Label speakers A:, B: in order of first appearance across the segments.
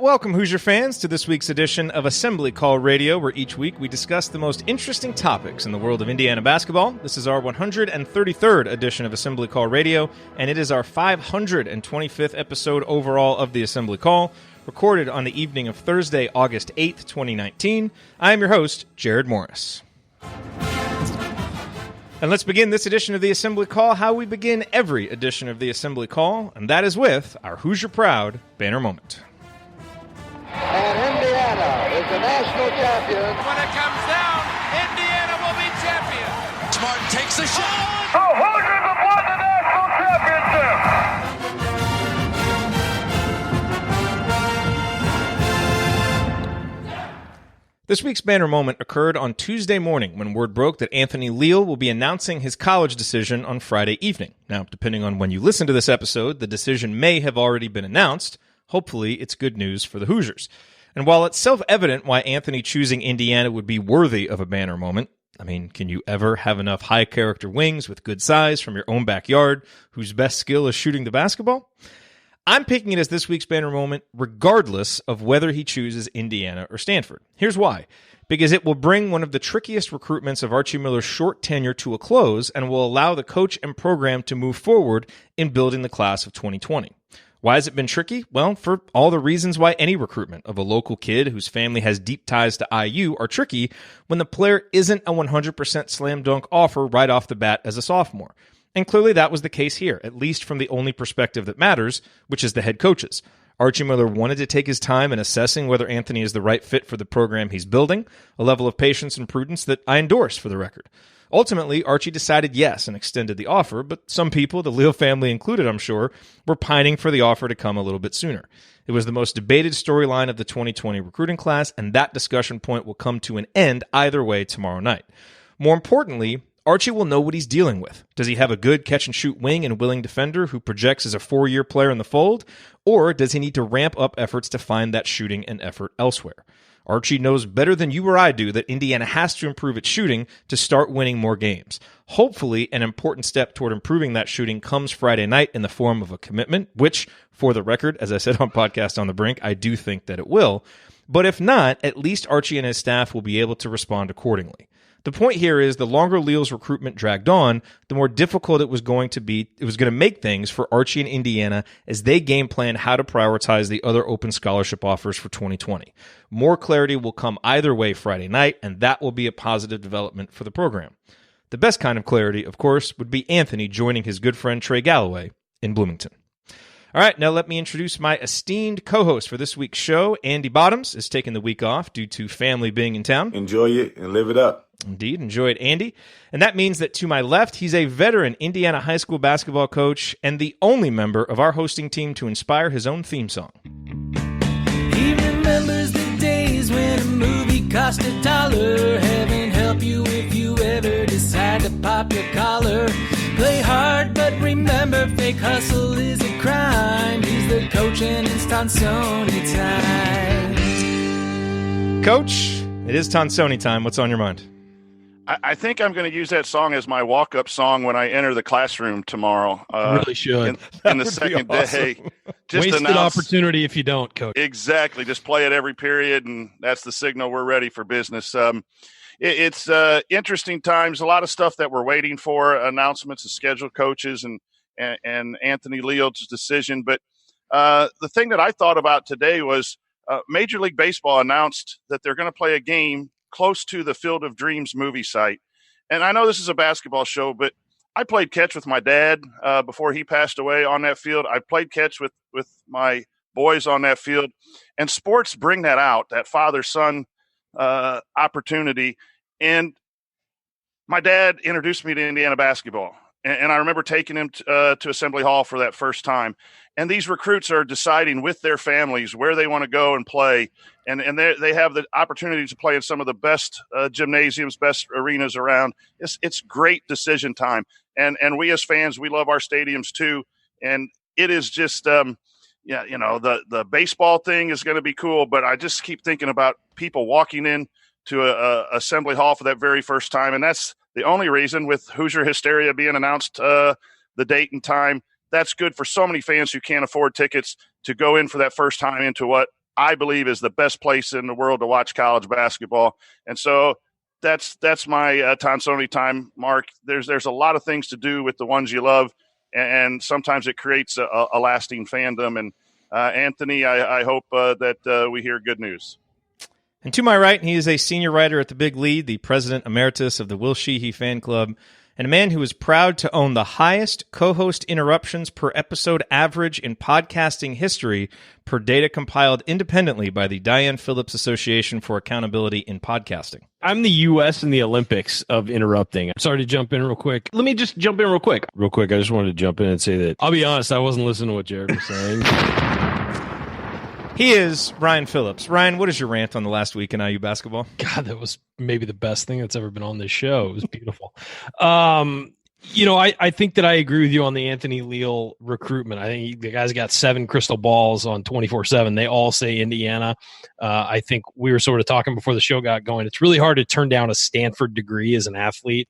A: Welcome, Hoosier fans, to this week's edition of Assembly Call Radio, where each week we discuss the most interesting topics in the world of Indiana basketball. This is our 133rd edition of Assembly Call Radio, and it is our 525th episode overall of the Assembly Call, recorded on the evening of Thursday, August 8th, 2019. I am your host, Jerod Morris. And let's begin this edition of the Assembly Call how we begin every edition of the Assembly Call, and that is with our Hoosier Proud banner moment.
B: And Indiana is the national champion.
C: When it comes down, Indiana will be champion.
D: Smart takes the shot.
B: The Hoosiers have won the national championship.
A: This week's banner moment occurred on Tuesday morning when word broke that Anthony Leal will be announcing his college decision on Friday evening. Now, depending on when you listen to this episode, the decision may have already been announced. Hopefully, it's good news for the Hoosiers. And while it's self-evident why Anthony choosing Indiana would be worthy of a banner moment, I mean, can you ever have enough high-character wings with good size from your own backyard whose best skill is shooting the basketball? I'm picking it as this week's banner moment regardless of whether he chooses Indiana or Stanford. Here's why. Because it will bring one of the trickiest recruitments of Archie Miller's short tenure to a close and will allow the coach and program to move forward in building the class of 2020. Why has it been tricky? Well, for all the reasons why any recruitment of a local kid whose family has deep ties to IU are tricky when the player isn't a 100% slam dunk offer right off the bat as a sophomore. And clearly that was the case here, at least from the only perspective that matters, which is the head coach's. Archie Miller wanted to take his time in assessing whether Anthony is the right fit for the program he's building, a level of patience and prudence that I endorse for the record. Ultimately, Archie decided yes and extended the offer, but some people, the Leal family included, I'm sure, were pining for the offer to come a little bit sooner. It was the most debated storyline of the 2020 recruiting class, and that discussion point will come to an end either way tomorrow night. More importantly, Archie will know what he's dealing with. Does he have a good catch-and-shoot wing and willing defender who projects as a 4-year player in the fold, or does he need to ramp up efforts to find that shooting and effort elsewhere? Archie knows better than you or I do that Indiana has to improve its shooting to start winning more games. Hopefully, an important step toward improving that shooting comes Friday night in the form of a commitment, which, for the record, as I said on Podcast on the Brink, I do think that it will. But if not, at least Archie and his staff will be able to respond accordingly. The point here is the longer Leal's recruitment dragged on, the more difficult it was going to make things for Archie and Indiana as they game plan how to prioritize the other open scholarship offers for 2020. More clarity will come either way Friday night, and that will be a positive development for the program. The best kind of clarity, of course, would be Anthony joining his good friend Trey Galloway in Bloomington. All right, now let me introduce my esteemed co-host for this week's show. Andy Bottoms is taking the week off due to family being in town.
E: Enjoy it and live it up.
A: Indeed, enjoy it, Andy. And that means that to my left, he's a veteran Indiana high school basketball coach and the only member of our hosting team to inspire his own theme song.
F: He remembers the days when a movie cost $1. Heaven help you if you ever decide to pop your collar. Play hard, but remember, fake hustle is a crime. He's the coach and it's Tonsoni time.
A: Coach, it is Tonsoni time. What's on your mind?
G: I think I'm going to use that song as my walk-up song when I enter the classroom tomorrow.
H: Really should.
G: In the second day. Just
H: wasted opportunity if you don't, Coach.
G: Exactly. Just play it every period, and that's the signal we're ready for business. It's interesting times. A lot of stuff that we're waiting for, announcements of scheduled coaches and Anthony Leal's decision. But the thing that I thought about today was Major League Baseball announced that they're going to play a game close to the Field of Dreams movie site. And I know this is a basketball show, but I played catch with my dad before he passed away on that field. I played catch with my boys on that field. And sports bring that out, that father-son opportunity. And my dad introduced me to Indiana basketball. And I remember taking him to Assembly Hall for that first time. And these recruits are deciding with their families where they want to go and play. And they have the opportunity to play in some of the best gymnasiums, best arenas around. It's great decision time. And we as fans, we love our stadiums too. And it is just, the baseball thing is going to be cool. But I just keep thinking about people walking in to a Assembly Hall for that very first time. And that's the only reason, with Hoosier Hysteria being announced the date and time, that's good for so many fans who can't afford tickets to go in for that first time into what I believe is the best place in the world to watch college basketball. And so that's my Tonsoni time, Mark. There's a lot of things to do with the ones you love, and sometimes it creates a lasting fandom. And Anthony, I hope that we hear good news.
A: And to my right, he is a senior writer at The Big Lead, the president emeritus of the Will Sheehy fan club, and a man who is proud to own the highest co-host interruptions per episode average in podcasting history per data compiled independently by the Diane Phillips Association for Accountability in Podcasting.
H: I'm the U.S. in the Olympics of interrupting. I'm sorry to jump in real quick. Let me just jump in real quick. Real quick, I just wanted to jump in and say that, I'll be honest, I wasn't listening to what Jerod was saying.
A: He is Ryan Phillips. Ryan, what is your rant on the last week in IU basketball?
H: God, that was maybe the best thing that's ever been on this show. It was beautiful. I think that I agree with you on the Anthony Leal recruitment. I think the guy's got 7 crystal balls on 24/7. They all say Indiana. I think we were sort of talking before the show got going. It's really hard to turn down a Stanford degree as an athlete.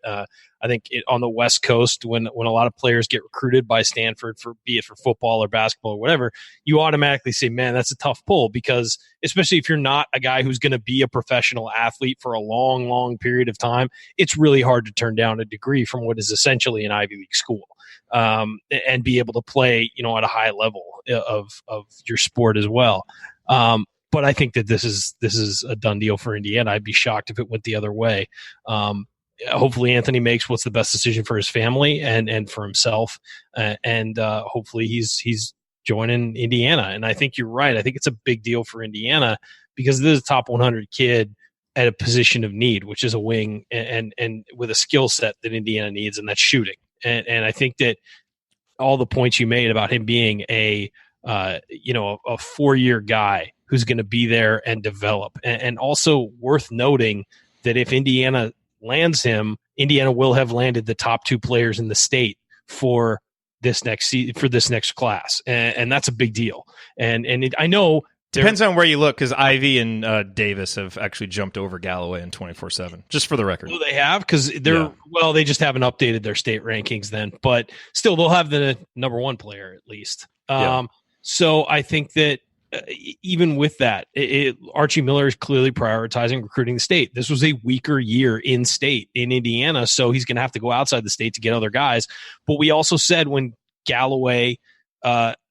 H: I think on the West Coast, when a lot of players get recruited by Stanford, be it for football or basketball or whatever, you automatically say, man, that's a tough pull, because especially if you're not a guy who's going to be a professional athlete for a long, long period of time, it's really hard to turn down a degree from what is essentially an Ivy League school, and be able to play, at a high level of your sport as well. But I think that this is a done deal for Indiana. I'd be shocked if it went the other way. Hopefully Anthony makes what's the best decision for his family and for himself. And hopefully he's joining Indiana. And I think you're right. I think it's a big deal for Indiana because this is a top 100 kid at a position of need, which is a wing and with a skill set that Indiana needs, and that's shooting. And I think that all the points you made about him being a 4-year guy who's going to be there and develop, and also worth noting that if Indiana lands him, Indiana will have landed the top 2 players in the state for this next class, and that's a big deal. I know
A: depends on where you look, because Ivy and Davis have actually jumped over Galloway in 24/7. Just for the record,
H: they have, because they just haven't updated their state rankings then, but still they'll have the number 1 player at least. So I think that. Even with that, Archie Miller is clearly prioritizing recruiting the state. This was a weaker year in state in Indiana, so he's going to have to go outside the state to get other guys. But we also said when Galloway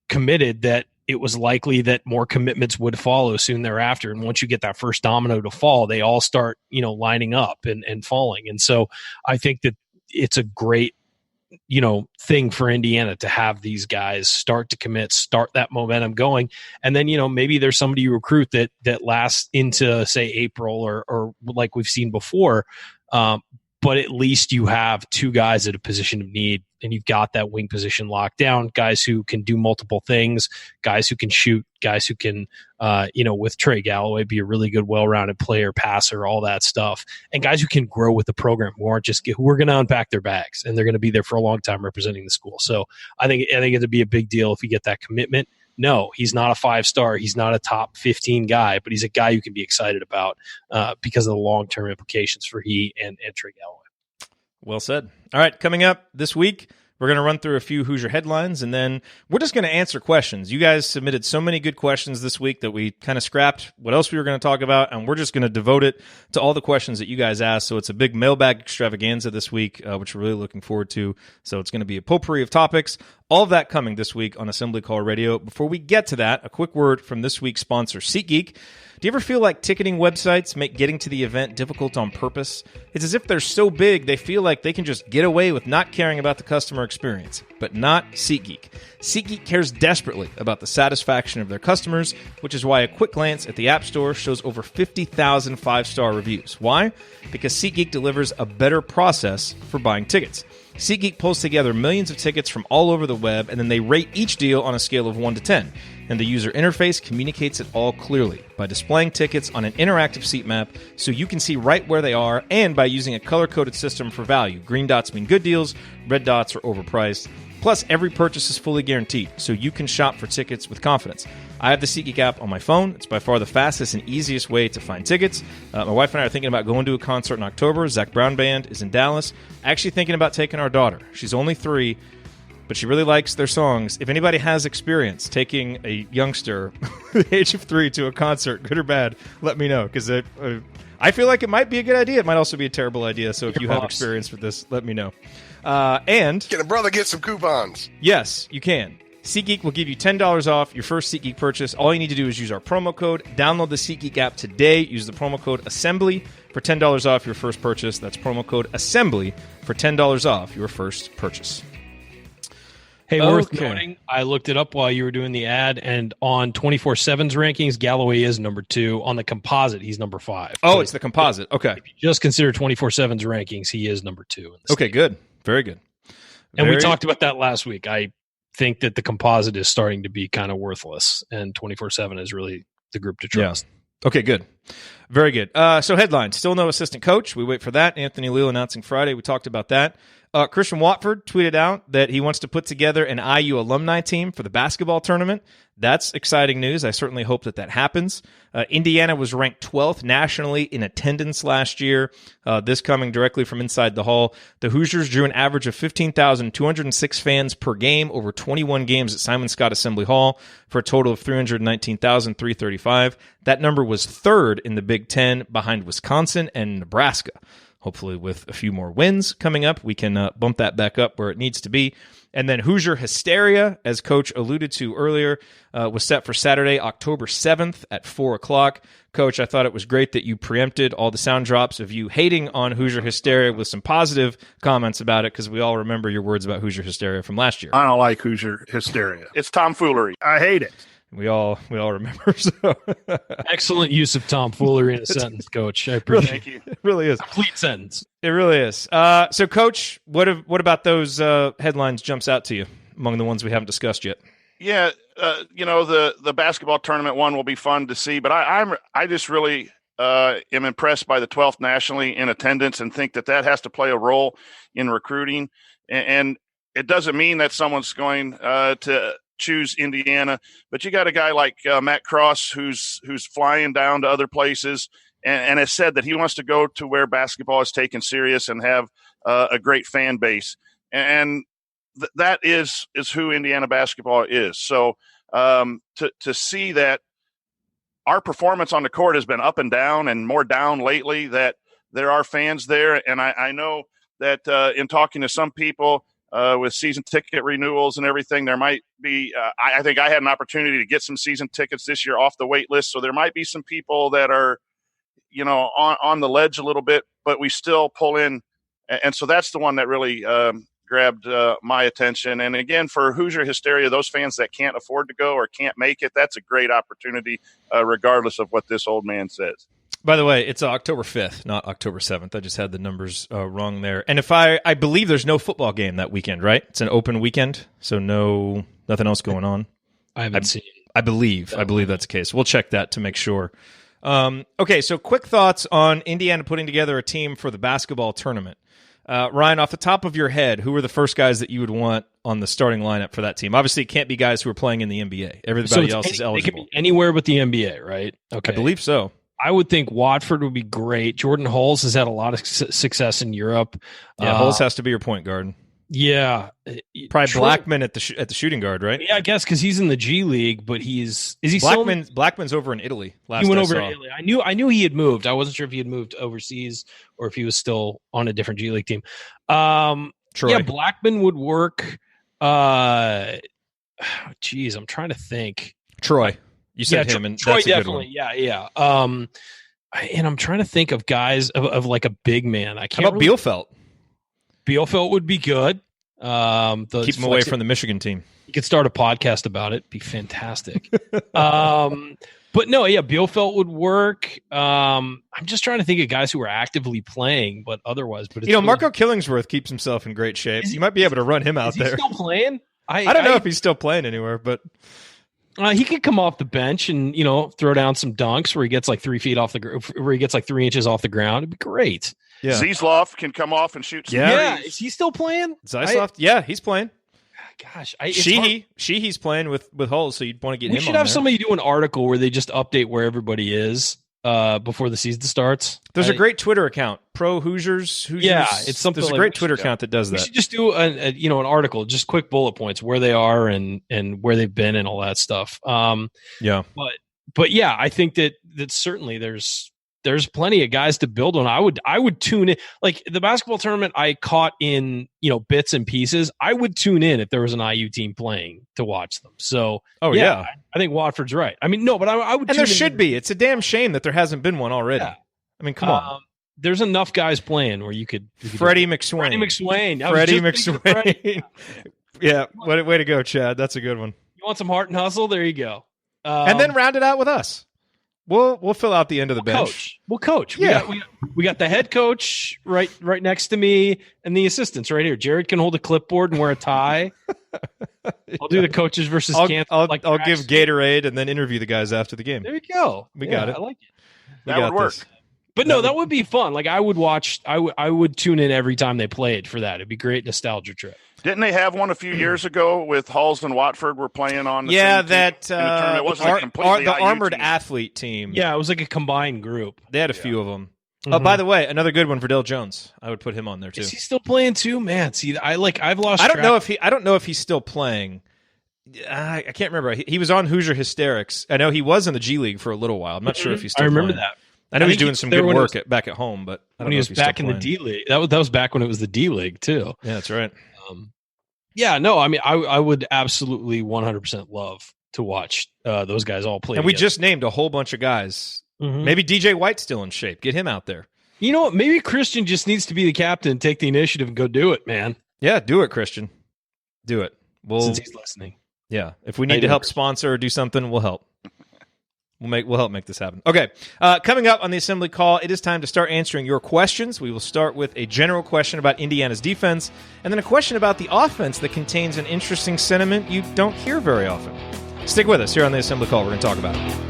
H: committed that it was likely that more commitments would follow soon thereafter. And once you get that first domino to fall, they all start, lining up and falling. And so I think that it's a great thing for Indiana to have these guys start to commit, start that momentum going. And then, maybe there's somebody you recruit that lasts into, say, April or like we've seen before. But at least you have 2 guys at a position of need, and you've got that wing position locked down, guys who can do multiple things, guys who can shoot, guys who can, with Trey Galloway, be a really good, well-rounded player, passer, all that stuff, and guys who can grow with the program, who aren't just who are going to unpack their bags, and they're going to be there for a long time representing the school. So I think it'd be a big deal if we get that commitment. No, he's not a 5-star. He's not a top 15 guy, but he's a guy you can be excited about because of the long-term implications for he and Trey Galloway.
A: Well said. All right, coming up this week, we're going to run through a few Hoosier headlines, and then we're just going to answer questions. You guys submitted so many good questions this week that we kind of scrapped what else we were going to talk about, and we're just going to devote it to all the questions that you guys asked. So it's a big mailbag extravaganza this week, which we're really looking forward to. So it's going to be a potpourri of topics. All of that coming this week on Assembly Call Radio. Before we get to that, a quick word from this week's sponsor, SeatGeek. Do you ever feel like ticketing websites make getting to the event difficult on purpose? It's as if they're so big they feel like they can just get away with not caring about the customer experience. But not SeatGeek. SeatGeek cares desperately about the satisfaction of their customers, which is why a quick glance at the App Store shows over 50,000 5-star reviews. Why? Because SeatGeek delivers a better process for buying tickets. SeatGeek pulls together millions of tickets from all over the web, and then they rate each deal on a scale of 1 to 10. And the user interface communicates it all clearly by displaying tickets on an interactive seat map so you can see right where they are, and by using a color-coded system for value. Green dots mean good deals, red dots are overpriced. Plus, every purchase is fully guaranteed, so you can shop for tickets with confidence. I have the SeatGeek app on my phone. It's by far the fastest and easiest way to find tickets. My wife and I are thinking about going to a concert in October. Zach Brown Band is in Dallas. Actually thinking about taking our daughter. She's only 3. but she really likes their songs. If anybody has experience taking a youngster the age of 3 to a concert, good or bad, let me know, because I feel like it might be a good idea. It might also be a terrible idea, so if you have experience with this, let me know. And
D: can a brother get some coupons?
A: Yes, you can. SeatGeek will give you $10 off your first SeatGeek purchase. All you need to do is use our promo code. Download the SeatGeek app today. Use the promo code ASSEMBLY for $10 off your first purchase. That's promo code ASSEMBLY for $10 off your first purchase.
H: Hey, worth noting, I looked it up while you were doing the ad, and on 24/7's rankings, Galloway is number 2. On the composite, he's number 5.
A: Oh, but it's the composite. Okay.
H: If you just consider 24/7's rankings, he is number 2.
A: Okay, good. Very good.
H: And we talked about that last week. I think that the composite is starting to be kind of worthless, and 24/7 is really the group to trust.
A: Yeah. Okay, good. Very good. So headlines, still no assistant coach. We wait for that. Anthony Leal announcing Friday. We talked about that. Christian Watford tweeted out that he wants to put together an IU alumni team for the basketball tournament. That's exciting news. I certainly hope that happens. Indiana was ranked 12th nationally in attendance last year. This coming directly from inside the hall. The Hoosiers drew an average of 15,206 fans per game over 21 games at Simon Scott Assembly Hall for a total of 319,335. That number was third in the Big Ten behind Wisconsin and Nebraska. Hopefully with a few more wins coming up, we can bump that back up where it needs to be. And then Hoosier Hysteria, as Coach alluded to earlier, was set for Saturday, October 7th at 4 o'clock. Coach, I thought it was great that you preempted all the sound drops of you hating on Hoosier Hysteria with some positive comments about it, because we all remember your words about Hoosier Hysteria from last year.
E: I don't like Hoosier Hysteria.
G: It's tomfoolery.
E: I hate it.
A: We all remember. So
H: excellent use of tomfoolery in a sentence, Coach. I appreciate
G: Thank you.
A: It really is.
H: Complete sentence.
A: It really is. So, Coach, what about those headlines jumps out to you among the ones we haven't discussed yet?
G: Yeah, the basketball tournament one will be fun to see, but I just really am impressed by the 12th nationally in attendance and think that has to play a role in recruiting. And it doesn't mean that someone's going to choose Indiana, but you got a guy like Matt Cross who's flying down to other places and has said that he wants to go to where basketball is taken serious and have a great fan base. And that is who Indiana basketball is. So to see that our performance on the court has been up and down and more down lately, that there are fans there. And I know that in talking to some people, with season ticket renewals and everything, there might be I think I had an opportunity to get some season tickets this year off the wait list, so there might be some people that are on the ledge a little bit, but we still pull in, and so that's the one that really grabbed my attention. And again, for Hoosier Hysteria, those fans that can't afford to go or can't make it, that's a great opportunity regardless of what this old man says.
A: By the way, it's October 5th, not October 7th. I just had the numbers wrong there. And if I believe there's no football game that weekend, right? It's an open weekend, so nothing else going on.
H: I haven't seen.
A: I believe that's the case. We'll check that to make sure. Okay, so quick thoughts on Indiana putting together a team for the basketball tournament. Ryan, off the top of your head, who are the first guys that you would want on the starting lineup for that team? Obviously, it can't be guys who are playing in the NBA. Everybody else is eligible.
H: It can be anywhere but the NBA, right? Okay,
A: I believe so.
H: I would think Watford would be great. Jordan Hulse has had a lot of success in Europe.
A: Yeah, Hulse has to be your point guard.
H: Yeah,
A: probably Blackman at the shooting guard, right?
H: Yeah, I guess because he's in the G League, but is he
A: Blackman's over in Italy.
H: He went over to Italy. I knew he had moved. I wasn't sure if he had moved overseas or if he was still on a different G League team.
A: Troy.
H: Yeah, Blackman would work. Geez, I'm trying to think.
A: Troy. You said him, and
H: Troy
A: that's a
H: definitely.
A: good one.
H: Yeah. And I'm trying to think of guys of like a big man. I can't.
A: How about Bielfeldt?
H: Bielfeldt would be good.
A: Keep him away from the Michigan team.
H: You could start a podcast about it. Be fantastic. But no, yeah, Bielfeldt would work. I'm just trying to think of guys who are actively playing, but otherwise. But it's
A: Marco Killingsworth keeps himself in great shape. You might be able to run him out there.
H: Is he still playing?
A: I don't know if he's still playing anywhere, but
H: he could come off the bench and throw down some dunks where he gets like 3 feet off where he gets like 3 inches off the ground. It'd be great.
G: Yeah. Zizlov can come off and shoot.
H: Yeah. Is he still playing?
A: Zizlov? Yeah, he's playing.
H: Gosh,
A: Sheehy's playing with Hulse, so you'd want to get him on.
H: We should have somebody do an article where they just update where everybody is before the season starts.
A: There's a great Twitter account, Pro Hoosiers.
H: Yeah, it's something.
A: There's a great Twitter account that does that.
H: We should just do an article, just quick bullet points where they are and where they've been and all that stuff.
A: Yeah,
H: but yeah, I think that certainly there's plenty of guys to build on. I would tune in, like the basketball tournament I caught in, bits and pieces. I would tune in if there was an IU team playing to watch them. So, I think Watford's right. I mean, no, but I would.
A: And there should be. It's a damn shame that there hasn't been one already. Yeah. I mean, come on.
H: There's enough guys playing where you could
A: Freddie McSwain. Freddie McSwain. Yeah, way to go, Chad. That's a good one.
H: You want some heart and hustle? There you go.
A: And then round it out with us. We'll fill out the end of the bench.
H: We'll coach.
A: Yeah.
H: We got the head coach right next to me and the assistants right here. Jerod can hold a clipboard and wear a tie. I'll do the coaches versus cancer.
A: I'll give Gatorade and then interview the guys after the game.
H: There you go.
A: We got it.
H: I like it.
G: That would work.
H: But no, that would be fun. Like I would watch. I would tune in every time they played for that. It'd be a great nostalgia trip.
G: Didn't they have one a few years ago with Halls and Watford were playing on? The
A: same
G: that
A: team
G: it wasn't a completely
A: the
G: IU
A: armored
G: team.
A: Athlete team.
H: Yeah, it was like a combined group.
A: They had a few of them.
H: Mm-hmm.
A: Oh, by the way, another good one for Dale Jones. I would put him on there too.
H: Is he still playing too? Man, see, I've lost.
A: I don't know if he's still playing. I can't remember. He was on Hoosier Hysterics. I know he was in the G League for a little while. I'm not sure if he's still.
H: I remember
A: playing.
H: that.
A: I know he's doing some good work back at home, but I don't
H: when he was back in the D League, that was back when it was the D League too.
A: Yeah, that's right.
H: Yeah, no, I mean, I would absolutely 100% love to watch those guys all play.
A: And we just named a whole bunch of guys. Mm-hmm. Maybe DJ White's still in shape. Get him out there.
H: You know what? Maybe Christian just needs to be the captain and take the initiative and go do it, man.
A: Yeah, do it, Christian. Do it.
H: Since he's listening.
A: Yeah, if we need to help sponsor or do something, we'll help. We'll help make this happen. Okay, coming up on the Assembly Call, it is time to start answering your questions. We will start with a general question about Indiana's defense, and then a question about the offense that contains an interesting sentiment you don't hear very often. Stick with us here on the Assembly Call. We're going to talk about it.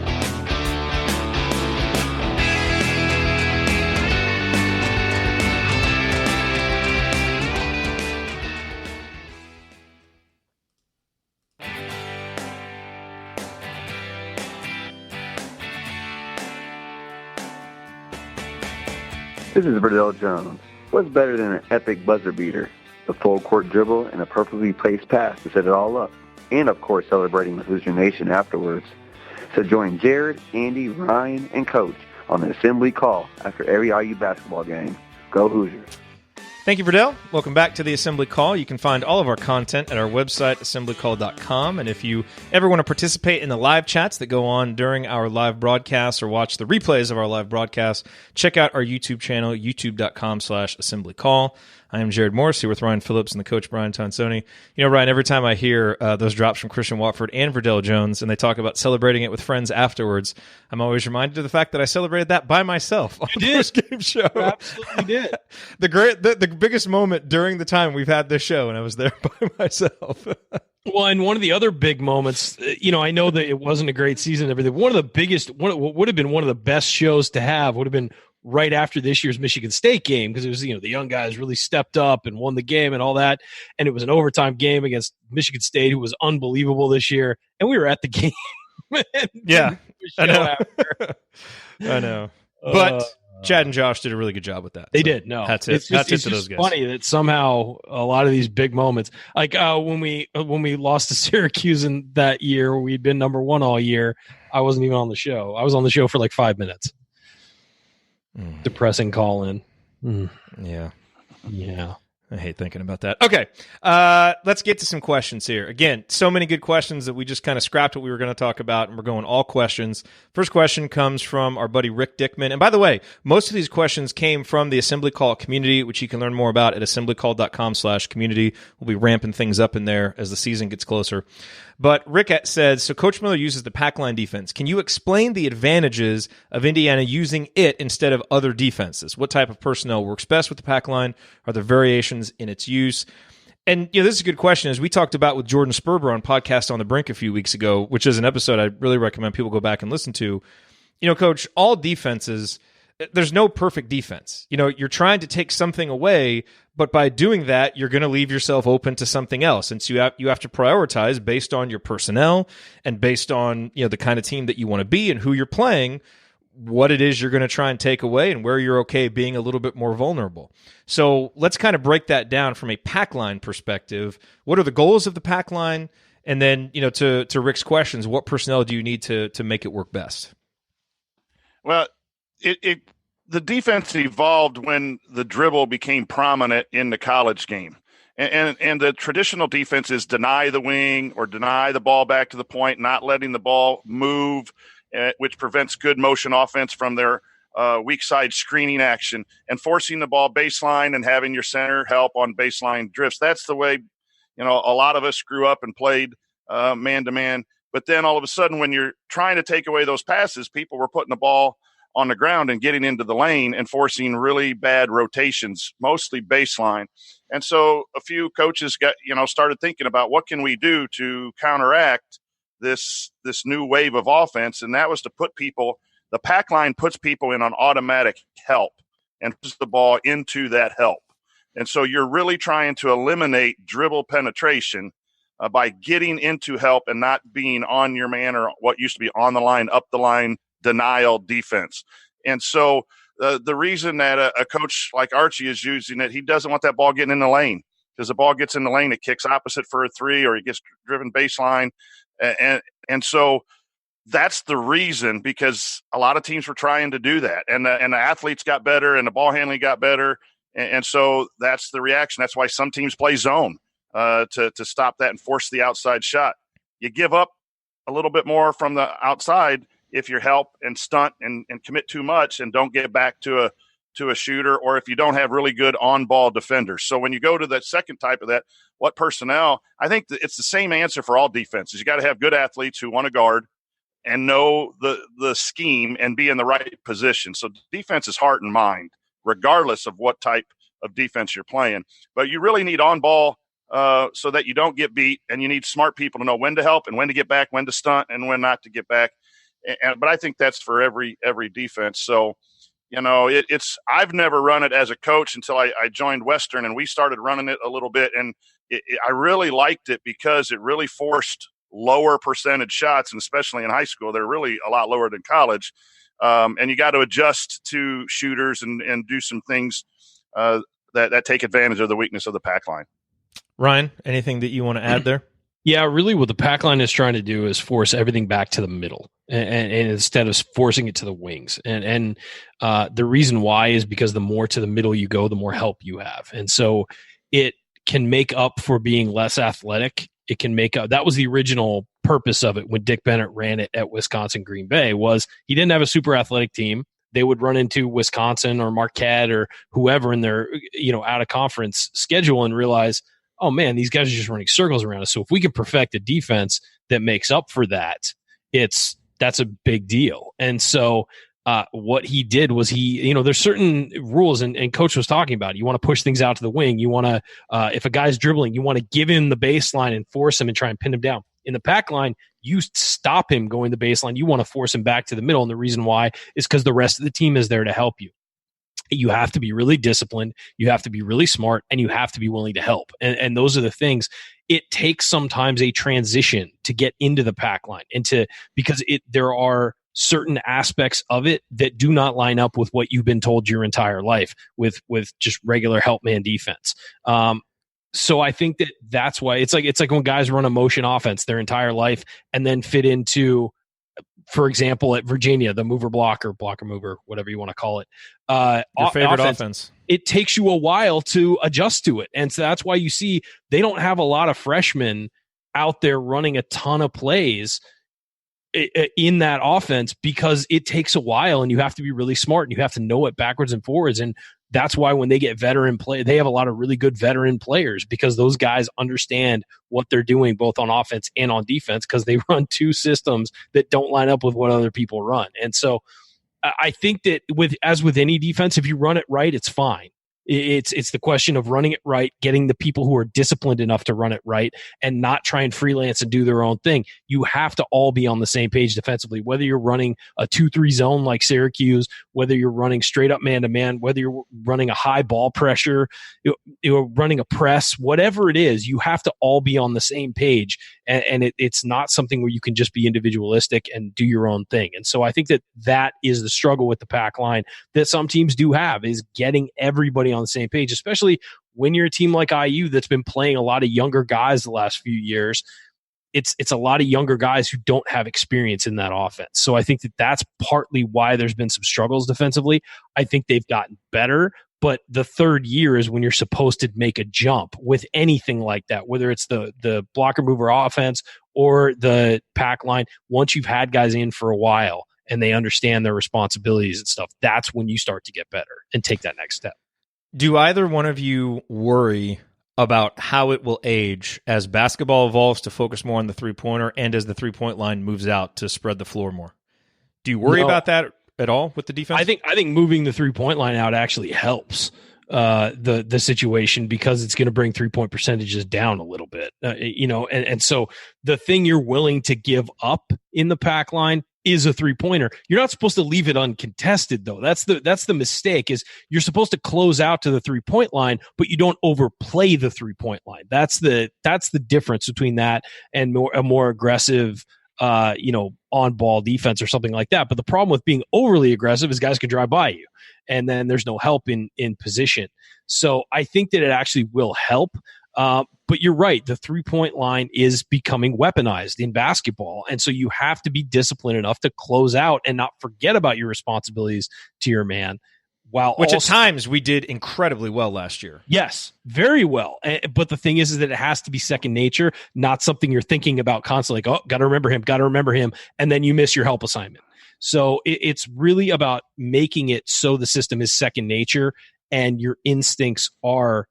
I: This is Verdell Jones. What's better than an epic buzzer beater? The full court dribble and a perfectly placed pass to set it all up. And of course celebrating with Hoosier Nation afterwards. So join Jerod, Andy, Ryan, and Coach on the Assembly Call after every IU basketball game. Go Hoosiers.
A: Thank you, Verdell. Welcome back to the Assembly Call. You can find all of our content at our website, assemblycall.com. And if you ever want to participate in the live chats that go on during our live broadcasts or watch the replays of our live broadcasts, check out our YouTube channel, youtube.com/assemblycall. I am Jerod Morris here with Ryan Phillips and the coach Brian Tonsoni. You know, Ryan, every time I hear those drops from Christian Watford and Verdell Jones and they talk about celebrating it with friends afterwards, I'm always reminded of the fact that I celebrated that by myself on the first game show.
H: You absolutely did.
A: The biggest moment during the time we've had this show, and I was there by myself.
H: Well, and one of the other big moments, I know that it wasn't a great season and everything. One of the biggest, what would have been one of the best shows to have would have been right after this year's Michigan State game, because it was, the young guys really stepped up and won the game and all that. And it was an overtime game against Michigan State, who was unbelievable this year. And we were at the game.
A: Yeah, I know. I know. But Chad and Josh did a really good job with that.
H: They did. No,
A: that's it. It's
H: to those guys. Funny that somehow a lot of these big moments, like when we lost to Syracuse in that year, we'd been number one all year. I wasn't even on the show. I was on the show for like 5 minutes. Depressing call in.
A: Yeah.
H: Yeah.
A: I hate thinking about that. Okay, let's get to some questions here. Again, so many good questions that we just kind of scrapped what we were going to talk about, and we're going all questions. First question comes from our buddy Rick Dickman. And by the way, most of these questions came from the Assembly Call community, which you can learn more about at assemblycall.com/community. We'll be ramping things up in there as the season gets closer. But Rick said, so Coach Miller uses the packline defense. Can you explain the advantages of Indiana using it instead of other defenses? What type of personnel works best with the packline? Are there variations in its use? And this is a good question. As we talked about with Jordan Sperber on Podcast on the Brink a few weeks ago, which is an episode I really recommend people go back and listen to. Coach, all defenses, there's no perfect defense. You're trying to take something away, but by doing that, you're going to leave yourself open to something else. And so you have to prioritize based on your personnel and based on the kind of team that you want to be and who you're playing, what it is you're going to try and take away and where you're okay being a little bit more vulnerable. So let's kind of break that down from a pack line perspective. What are the goals of the pack line? And then, to Rick's questions, what personnel do you need to make it work best?
G: Well, the defense evolved when the dribble became prominent in the college game. And the traditional defense is deny the wing or deny the ball back to the point, not letting the ball move, which prevents good motion offense from their weak side screening action, and forcing the ball baseline and having your center help on baseline drifts. That's the way, a lot of us grew up and played man-to-man. But then all of a sudden, when you're trying to take away those passes, people were putting the ball on the ground and getting into the lane and forcing really bad rotations, mostly baseline. And so a few coaches started thinking about what can we do to counteract this new wave of offense. And that was to put the pack line puts people in an automatic help and puts the ball into that help. And so you're really trying to eliminate dribble penetration by getting into help and not being on your man or what used to be on the line, up the line, denial defense. And so the reason that a coach like Archie is using it, he doesn't want that ball getting in the lane, because the ball gets in the lane, it kicks opposite for a three, or it gets driven baseline. And so that's the reason, because a lot of teams were trying to do that, and the athletes got better and the ball handling got better. And so that's the reaction. That's why some teams play zone to stop that and force the outside shot. You give up a little bit more from the outside if you help and stunt and commit too much and don't get back to a shooter, or if you don't have really good on-ball defenders. So when you go to that second type of that, what personnel, I think it's the same answer for all defenses. You got to have good athletes who want to guard and know the scheme and be in the right position. So defense is heart and mind, regardless of what type of defense you're playing. But you really need on-ball so that you don't get beat, and you need smart people to know when to help and when to get back, when to stunt and when not to get back. But I think that's for every defense. So, I've never run it as a coach until I joined Western, and we started running it a little bit. And I really liked it because it really forced lower percentage shots, and especially in high school, they're really a lot lower than college. And you got to adjust to shooters and do some things that take advantage of the weakness of the pack line.
A: Ryan, anything that you want to add there?
H: Yeah, really what the pack line is trying to do is force everything back to the middle, and instead of forcing it to the wings. And the reason why is because the more to the middle you go, the more help you have. And so it can make up for being less athletic. It can make up. That was the original purpose of it when Dick Bennett ran it at Wisconsin Green Bay, was he didn't have a super athletic team. They would run into Wisconsin or Marquette or whoever in their out of conference schedule and realize, oh man, these guys are just running circles around us. So if we can perfect a defense that makes up for that, that's a big deal. And so what he did was there's certain rules, and Coach was talking about it. You want to push things out to the wing. You want to, if a guy's dribbling, you want to give him the baseline and force him and try and pin him down. In the pack line, you stop him going the baseline. You want to force him back to the middle. And the reason why is because the rest of the team is there to help you. You have to be really disciplined, you have to be really smart, and you have to be willing to help. And those are the things. It takes sometimes a transition to get into the pack line, because there are certain aspects of it that do not line up with what you've been told your entire life with just regular help man defense. So I think that's why it's like when guys run a motion offense their entire life and then fit into, for example, at Virginia, the blocker mover, whatever you want to call it.
A: Your favorite offense.
H: It takes you a while to adjust to it. And so that's why you see they don't have a lot of freshmen out there running a ton of plays in that offense, because it takes a while and you have to be really smart and you have to know it backwards and forwards. And that's why when they get veteran play, they have a lot of really good veteran players, because those guys understand what they're doing both on offense and on defense, because they run two systems that don't line up with what other people run. And so I think that as with any defense, if you run it right, it's fine. It's the question of running it right, getting the people who are disciplined enough to run it right, and not try and freelance and do their own thing. You have to all be on the same page defensively, whether you're running a 2-3 zone like Syracuse, whether you're running straight up man-to-man, whether you're running a high ball pressure, you're running a press, whatever it is, you have to all be on the same page. And it's not something where you can just be individualistic and do your own thing. And so I think that is the struggle with the pack line that some teams do have, is getting everybody on the same page, especially when you're a team like IU that's been playing a lot of younger guys the last few years. It's a lot of younger guys who don't have experience in that offense. So I think that's partly why there's been some struggles defensively. I think they've gotten better, but the third year is when you're supposed to make a jump with anything like that, whether it's the blocker mover offense or the pack line. Once you've had guys in for a while and they understand their responsibilities and stuff, that's when you start to get better and take that next step.
A: Do either one of you worry about how it will age as basketball evolves to focus more on the three-pointer and as the three-point line moves out to spread the floor more? Do you worry about that at all with the defense?
H: I think moving the three-point line out actually helps the situation, because it's going to bring 3-point percentages down a little bit. And so the thing you're willing to give up in the pack line is a three-pointer. You're not supposed to leave it uncontested, though. That's the mistake, is you're supposed to close out to the three-point line, but you don't overplay the three-point line. That's the difference between that and a more aggressive on-ball defense or something like that. But the problem with being overly aggressive is guys can drive by you, and then there's no help in position. So I think that it actually will help. But you're right. The three-point line is becoming weaponized in basketball. And so you have to be disciplined enough to close out and not forget about your responsibilities to your man. Which at times we did incredibly well last year. Yes, very well. But the thing is that it has to be second nature, not something you're thinking about constantly. Like, got to remember him. And then you miss your help assignment. So it's really about making it so the system is second nature and your instincts are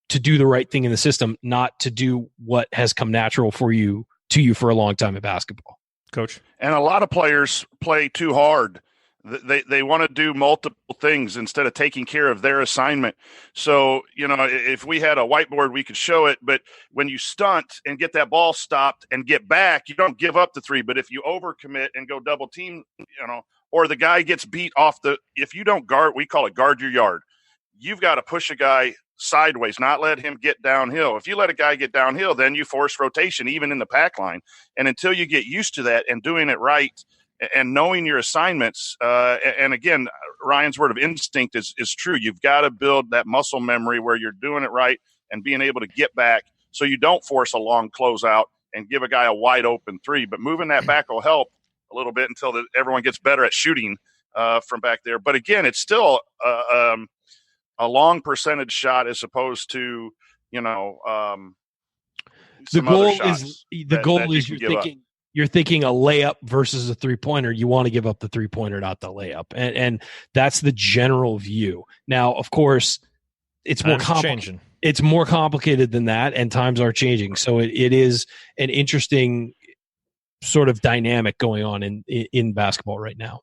H: to do the right thing in the system, not to do what has come natural to you for a long time in basketball. Coach?
G: And a lot of players play too hard. They want to do multiple things instead of taking care of their assignment. So, if we had a whiteboard, we could show it. But when you stunt and get that ball stopped and get back, you don't give up the three. But if you overcommit and go double team, or the guy gets beat off if you don't guard, we call it guard your yard. You've got to push a guy sideways, not let him get downhill. If you let a guy get downhill, then you force rotation, even in the pack line. And until you get used to that and doing it right and knowing your assignments, and again, Ryan's word of instinct is true. You've got to build that muscle memory where you're doing it right and being able to get back so you don't force a long closeout and give a guy a wide open three. But moving that back will help a little bit until everyone gets better at shooting from back there. But again, it's still a long percentage shot as opposed to,
H: the goal is you're thinking a layup versus a three-pointer. You want to give up the three-pointer, not the layup. And that's the general view. Now, of course, it's more complicated. It's more complicated than that, and times are changing. So it is an interesting sort of dynamic going on in basketball right now.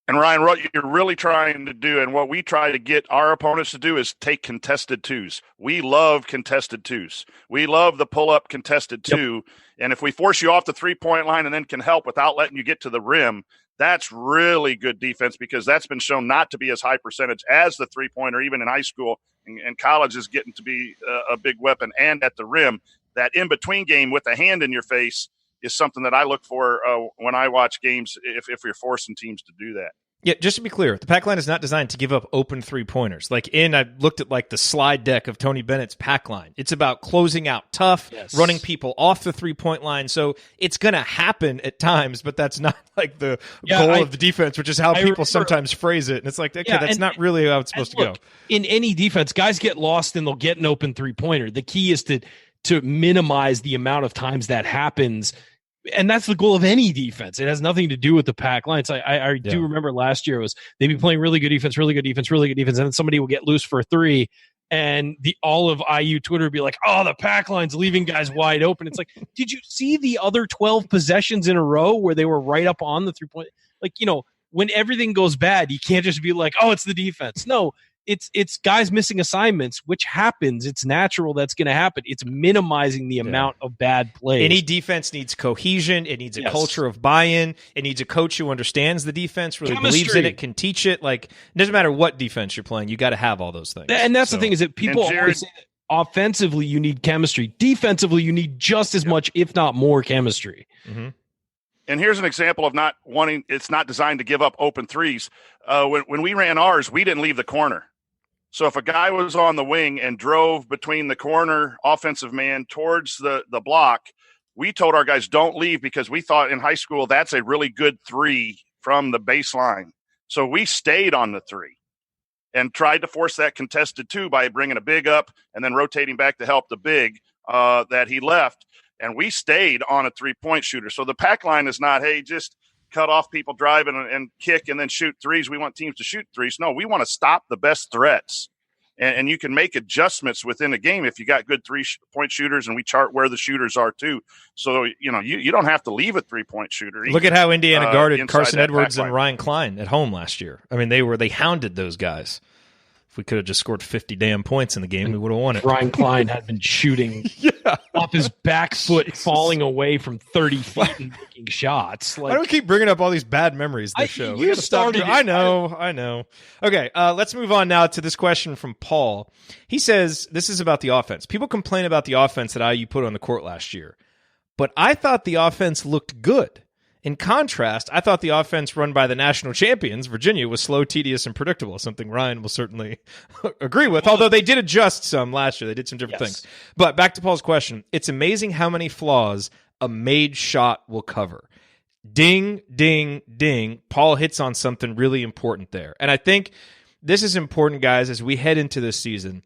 G: And Ryan, what you're really trying to do, and what we try to get our opponents to do, is take contested twos. We love contested twos. We love the pull-up contested two. Yep. And if we force you off the three-point line and then can help without letting you get to the rim, that's really good defense, because that's been shown not to be as high percentage as the three-pointer, even in high school. And college is getting to be a big weapon. And at the rim, that in-between game with a hand in your face is something that I look for when I watch games, if you're forcing teams to do that.
A: Yeah, just to be clear, the pack line is not designed to give up open three-pointers. I looked at the slide deck of Tony Bennett's pack line. It's about closing out tough, running people off the three-point line. So it's going to happen at times, but that's not the goal of the defense, which is how people sometimes phrase it. And it's that's not really how it's supposed to go.
H: In any defense, guys get lost and they'll get an open three-pointer. The key is to minimize the amount of times that happens. And that's the goal of any defense. It has nothing to do with the pack lines. I do remember last year they'd be playing really good defense, and then somebody will get loose for a three, and all of IU Twitter would be like, "Oh, the pack line's leaving guys wide open." It's like, did you see the other 12 possessions in a row where they were right up on the 3-point? When everything goes bad, you can't just be like, "Oh, it's the defense." No, it's guys missing assignments, which happens. It's natural. That's going to happen. It's minimizing the amount of bad plays.
A: Any defense needs cohesion. It needs a culture of buy-in. It needs a coach who understands the defense, really believes in it, can teach it. Like, it doesn't matter what defense you're playing. You got to have all those things.
H: And that's the thing, is that people always say that offensively you need chemistry. Defensively, you need just as much, if not more, chemistry.
A: Mm-hmm.
G: And here's an example of not wanting. It's not designed to give up open threes. When we ran ours, we didn't leave the corner. So if a guy was on the wing and drove between the corner offensive man towards the block, we told our guys, don't leave, because we thought in high school that's a really good three from the baseline. So we stayed on the three and tried to force that contested two by bringing a big up and then rotating back to help the big that he left. And we stayed on a three-point shooter. So the pack line is not, hey, just cut off people driving and kick and then shoot threes. We want teams to shoot threes. No, we want to stop the best threats. And you can make adjustments within a game if you got good three-point shooters, and we chart where the shooters are too. So, you don't have to leave a three-point shooter.
A: Look at how Indiana guarded Carson Edwards and Ryan Klein at home last year. I mean, they hounded those guys. If we could have just scored 50 damn points in the game, we would have won it.
H: Ryan Klein had been shooting off his back foot, falling away from 30 feet and making shots.
A: Why do we keep bringing up all these bad memories this show?
H: You started.
A: I know. Okay, let's move on now to this question from Paul. He says, this is about the offense. People complain about the offense that IU put on the court last year, but I thought the offense looked good. In contrast, I thought the offense run by the national champions, Virginia, was slow, tedious, and predictable, something Ryan will certainly agree with, although they did adjust some last year. They did some different things. But back to Paul's question, it's amazing how many flaws a made shot will cover. Ding, ding, ding. Paul hits on something really important there. And I think this is important, guys, as we head into this season.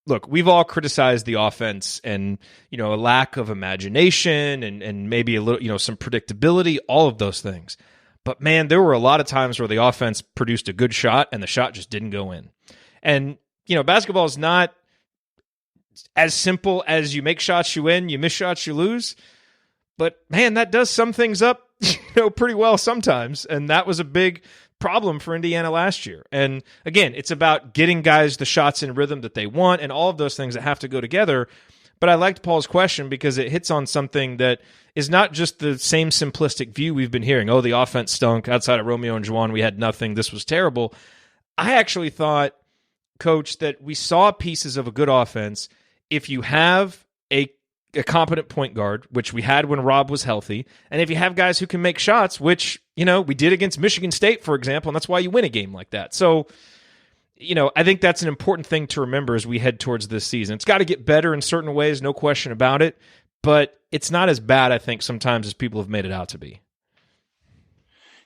A: Look, we've all criticized the offense and, a lack of imagination and maybe a little, some predictability, all of those things. But man, there were a lot of times where the offense produced a good shot and the shot just didn't go in. And, basketball is not as simple as you make shots, you win, you miss shots, you lose. But man, that does sum things up, pretty well sometimes. And that was a big problem for Indiana last year. And again, it's about getting guys the shots in rhythm that they want and all of those things that have to go together. But I liked Paul's question because it hits on something that is not just the same simplistic view we've been hearing. Oh, the offense stunk. Outside of Romeo and Juwan, we had nothing. This was terrible. I actually thought, Coach, that we saw pieces of a good offense if you have a competent point guard, which we had when Rob was healthy, and if you have guys who can make shots, which, we did against Michigan State, for example, and that's why you win a game like that. So, I think that's an important thing to remember as we head towards this season. It's got to get better in certain ways, no question about it, but it's not as bad, I think, sometimes as people have made it out to be.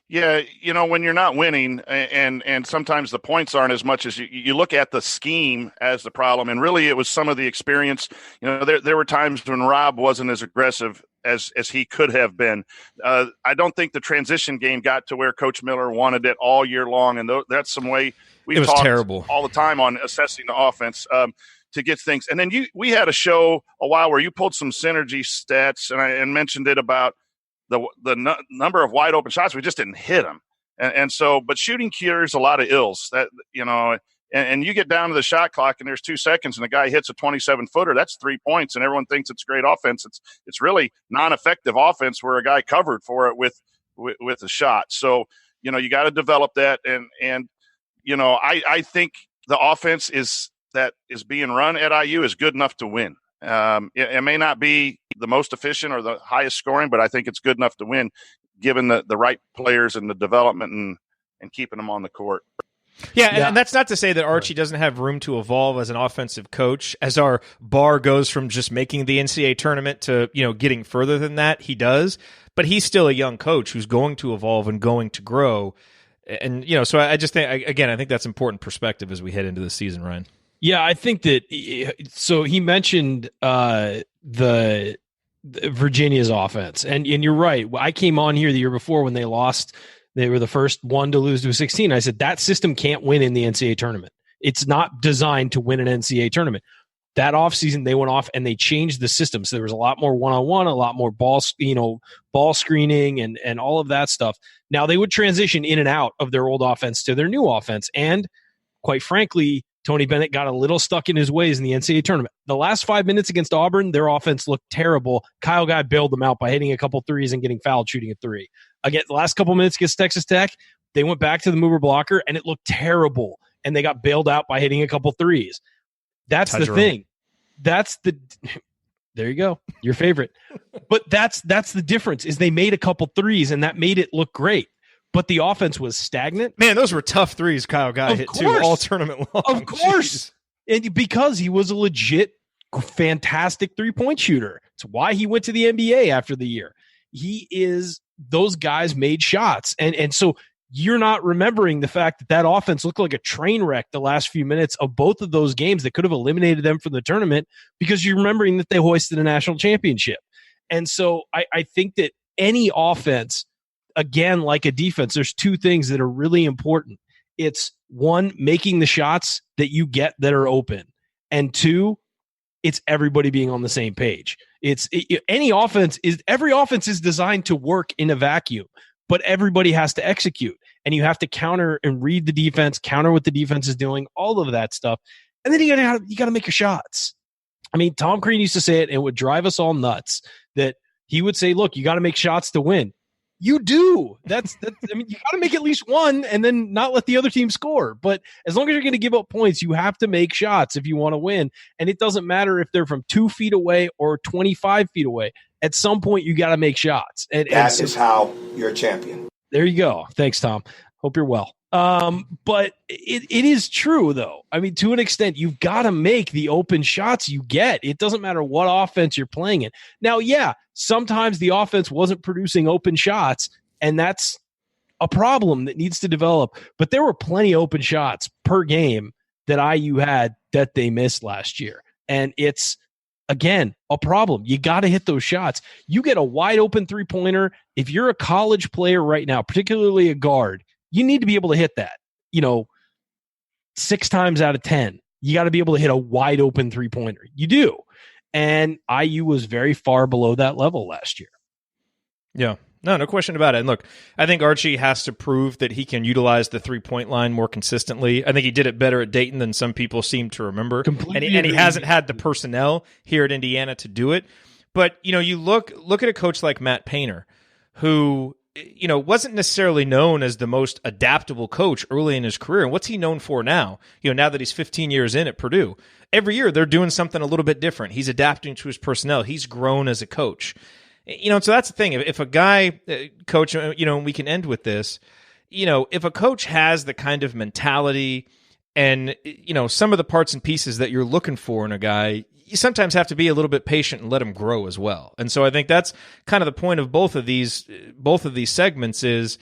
G: Yeah, when you're not winning and sometimes the points aren't as much as you look at the scheme as the problem. And really it was some of the experience. There were times when Rob wasn't as aggressive as he could have been. I don't think the transition game got to where Coach Miller wanted it all year long. And that's some way we've talked terrible all the time on assessing the offense to get things. And then we had a show a while where you pulled some synergy stats and mentioned it about the number of wide open shots. We just didn't hit them. And so, but shooting cures a lot of ills that, and you get down to the shot clock and there's 2 seconds and the guy hits a 27-footer, that's 3 points. And everyone thinks it's great offense. It's really non-effective offense where a guy covered for it with a shot. So, you got to develop that. And I think the offense that is being run at IU is good enough to win. It may not be the most efficient or the highest scoring, but I think it's good enough to win given the right players and the development and keeping them on the court.
A: Yeah, and that's not to say that Archie doesn't have room to evolve as an offensive coach. As our bar goes from just making the NCAA tournament to, getting further than that, he does. But he's still a young coach who's going to evolve and going to grow. And, so I just think, again, I think that's important perspective as we head into the season, Ryan.
H: Yeah, I think that so he mentioned the Virginia's offense. And you're right. I came on here the year before when they lost. They were the first one to lose to a 16. I said that system can't win in the NCAA tournament. It's not designed to win an NCAA tournament. That offseason, they went off and they changed the system. So there was a lot more one-on-one, a lot more ball screening and all of that stuff. Now they would transition in and out of their old offense to their new offense. And quite frankly, Tony Bennett got a little stuck in his ways in the NCAA tournament. The last 5 minutes against Auburn, their offense looked terrible. Kyle Guy bailed them out by hitting a couple threes and getting fouled shooting a three. Again, the last couple minutes against Texas Tech, they went back to the mover blocker, and it looked terrible. And they got bailed out by hitting a couple threes. That's the thing. There you go. Your favorite. But that's the difference is they made a couple threes, and that made it look great. But the offense was stagnant.
A: Man, those were tough threes Kyle Guy hit too, all tournament long.
H: Of course. And because he was a legit, fantastic three-point shooter. It's why he went to the NBA after the year. Those guys made shots. And so you're not remembering the fact that offense looked like a train wreck the last few minutes of both of those games that could have eliminated them from the tournament because you're remembering that they hoisted a national championship. And so I think that any offense, again, like a defense, there's two things that are really important. It's one, making the shots that you get that are open. And two, it's everybody being on the same page. Every offense is designed to work in a vacuum, but everybody has to execute. And you have to counter and read the defense, counter what the defense is doing, all of that stuff. And then you got to make your shots. I mean, Tom Crean used to say it, and it would drive us all nuts that he would say, look, you got to make shots to win. You do. I mean, you got to make at least one and then not let the other team score. But as long as you're going to give up points, you have to make shots if you want to win. And it doesn't matter if they're from 2 feet away or 25 feet away. At some point, you got to make shots. And
J: that is how you're a champion.
H: There you go. Thanks, Tom. Hope you're well. But it is true, though. I mean, to an extent, you've got to make the open shots you get. It doesn't matter what offense you're playing in. Now, yeah, sometimes the offense wasn't producing open shots, and that's a problem that needs to develop. But there were plenty of open shots per game that IU had that they missed last year. And it's, again, a problem. You got to hit those shots. You get a wide open three-pointer. If you're a college player right now, particularly a guard, you need to be able to hit that, 6 times out of 10. You got to be able to hit a wide open three-pointer. You do. And IU was very far below that level last year.
A: Yeah. No question about it. And look, I think Archie has to prove that he can utilize the three-point line more consistently. I think he did it better at Dayton than some people seem to remember. And he hasn't had the personnel here at Indiana to do it. But, you look at a coach like Matt Painter, who wasn't necessarily known as the most adaptable coach early in his career. And what's he known for now? Now that he's 15 years in at Purdue, every year they're doing something a little bit different. He's adapting to his personnel. He's grown as a coach. So that's the thing. If a guy, coach, and we can end with this, if a coach has the kind of mentality and, some of the parts and pieces that you're looking for in a guy, you sometimes have to be a little bit patient and let him grow as well. And so I think that's kind of the point of both of these segments is,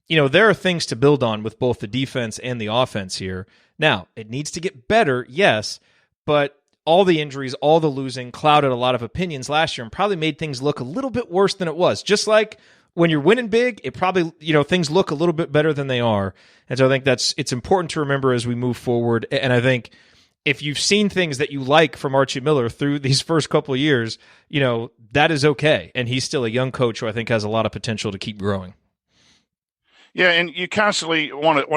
A: there are things to build on with both the defense and the offense here. Now, it needs to get better, yes, but all the injuries, all the losing clouded a lot of opinions last year and probably made things look a little bit worse than it was. Just like when you're winning big, it probably, things look a little bit better than they are. And so I think it's important to remember as we move forward. And I think if you've seen things that you like from Archie Miller through these first couple of years, that is okay. And he's still a young coach who I think has a lot of potential to keep growing.
G: Yeah, and you constantly want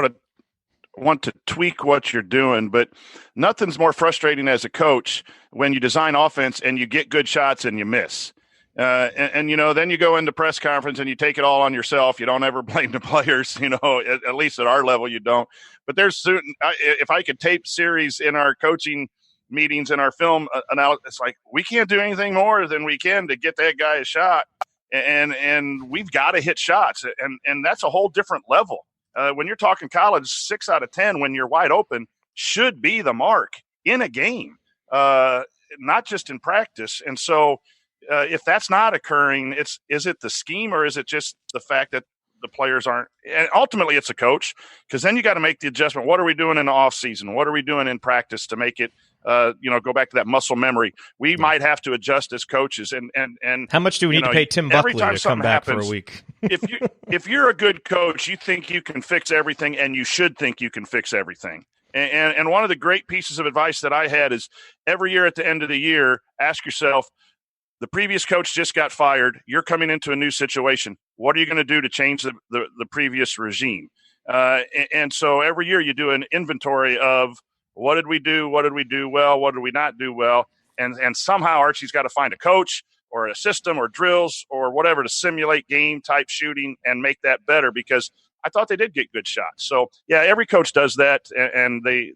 G: to tweak what you're doing, but nothing's more frustrating as a coach when you design offense and you get good shots and you miss. Then you go into press conference and you take it all on yourself. You don't ever blame the players, at least at our level, you don't. But there's certain, if I could tape series in our coaching meetings and our film analysis, it's like, we can't do anything more than we can to get that guy a shot. And we've got to hit shots. And that's a whole different level. When you're talking college, 6 out of 10, when you're wide open, should be the mark in a game, not just in practice. And so if that's not occurring, is it the scheme or is it just the fact that the players aren't? And ultimately, it's a coach, because then you got to make the adjustment. What are we doing in the offseason? What are we doing in practice to make it, go back to that muscle memory? We might have to adjust as coaches. And
A: how much do we need to pay Tim Buckley to come back for a week?
G: if you're a good coach, you think you can fix everything, and you should think you can fix everything. And one of the great pieces of advice that I had is every year at the end of the year, ask yourself, the previous coach just got fired. You're coming into a new situation. What are you going to do to change the previous regime? And so every year you do an inventory of what did we do well, what did we not do well, and somehow Archie's got to find a coach or a system or drills or whatever to simulate game type shooting and make that better, because I thought they did get good shots. So yeah, every coach does that, and they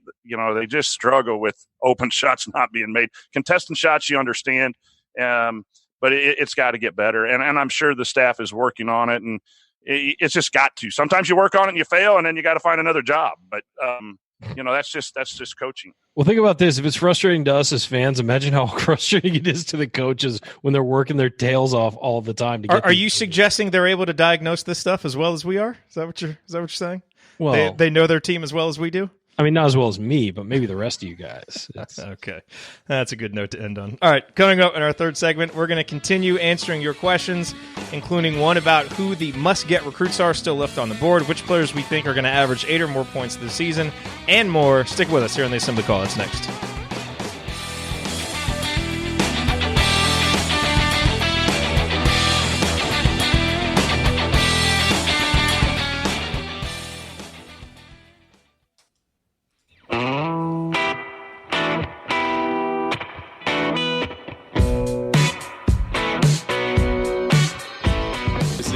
G: just struggle with open shots not being made. Contestant shots, you understand, but it's got to get better, and I'm sure the staff is working on it, and it's just got to. Sometimes you work on it and you fail, and then you got to find another job. But that's just coaching.
H: Well, think about this. If it's frustrating to us as fans, imagine how frustrating it is to the coaches when they're working their tails off all the time.
A: Are you suggesting they're able to diagnose this stuff as well as we are? Is that what you're saying? Well, they know their team as well as we do?
H: I mean, not as well as me, but maybe the rest of you guys.
A: Okay. That's a good note to end on. All right, coming up in our third segment, we're going to continue answering your questions, including one about who the must-get recruits are still left on the board, which players we think are going to average 8 or more points this season, and more. Stick with us here on the Assembly Call. It's next.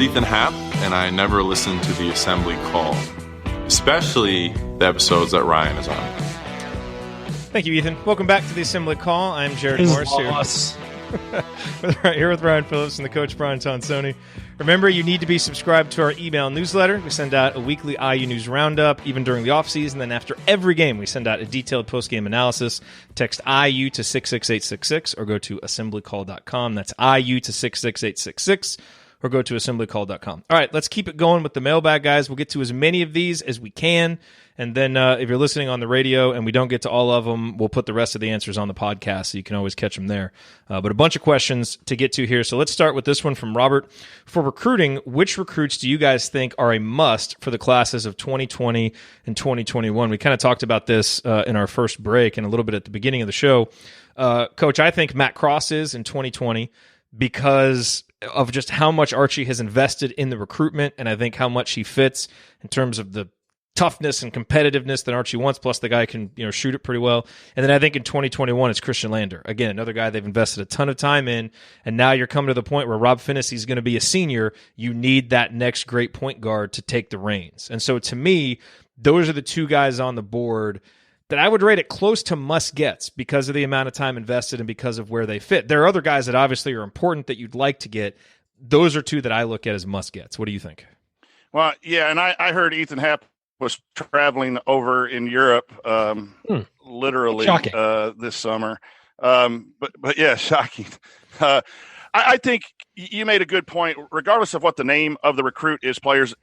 K: Ethan Happ, and I never listen to the Assembly Call, especially the episodes that Ryan is on.
A: Thank you, Ethan. Welcome back to the Assembly Call. I'm Jerod Morris here with Ryan Phillips and the coach Brian Tonsoni. Remember, you need to be subscribed to our email newsletter. We send out a weekly IU News Roundup, even during the offseason. Then after every game, we send out a detailed post-game analysis. Text IU to 66866 or go to assemblycall.com. That's IU to 66866. Or go to assemblycall.com. All right, let's keep it going with the mailbag, guys. We'll get to as many of these as we can. And then if you're listening on the radio and we don't get to all of them, we'll put the rest of the answers on the podcast, so you can always catch them there. But a bunch of questions to get to here. So let's start with this one from Robert. For recruiting, which recruits do you guys think are a must for the classes of 2020 and 2021? We kind of talked about this in our first break and a little bit at the beginning of the show. Coach, I think Matt Cross is in 2020 because of just how much Archie has invested in the recruitment, and I think how much he fits in terms of the toughness and competitiveness that Archie wants, plus the guy can shoot it pretty well. And then I think in 2021 it's Christian Lander. Again, another guy they've invested a ton of time in, and now you're coming to the point where Rob Finney is going to be a senior. You need that next great point guard to take the reins. And so to me, those are the two guys on the board that I would rate it close to must-gets because of the amount of time invested and because of where they fit. There are other guys that obviously are important that you'd like to get. Those are two that I look at as must-gets. What do you think?
G: Well, yeah, and I heard Ethan Happ was traveling over in Europe literally this summer. But yeah, shocking. I think you made a good point. Regardless of what the name of the recruit is, players,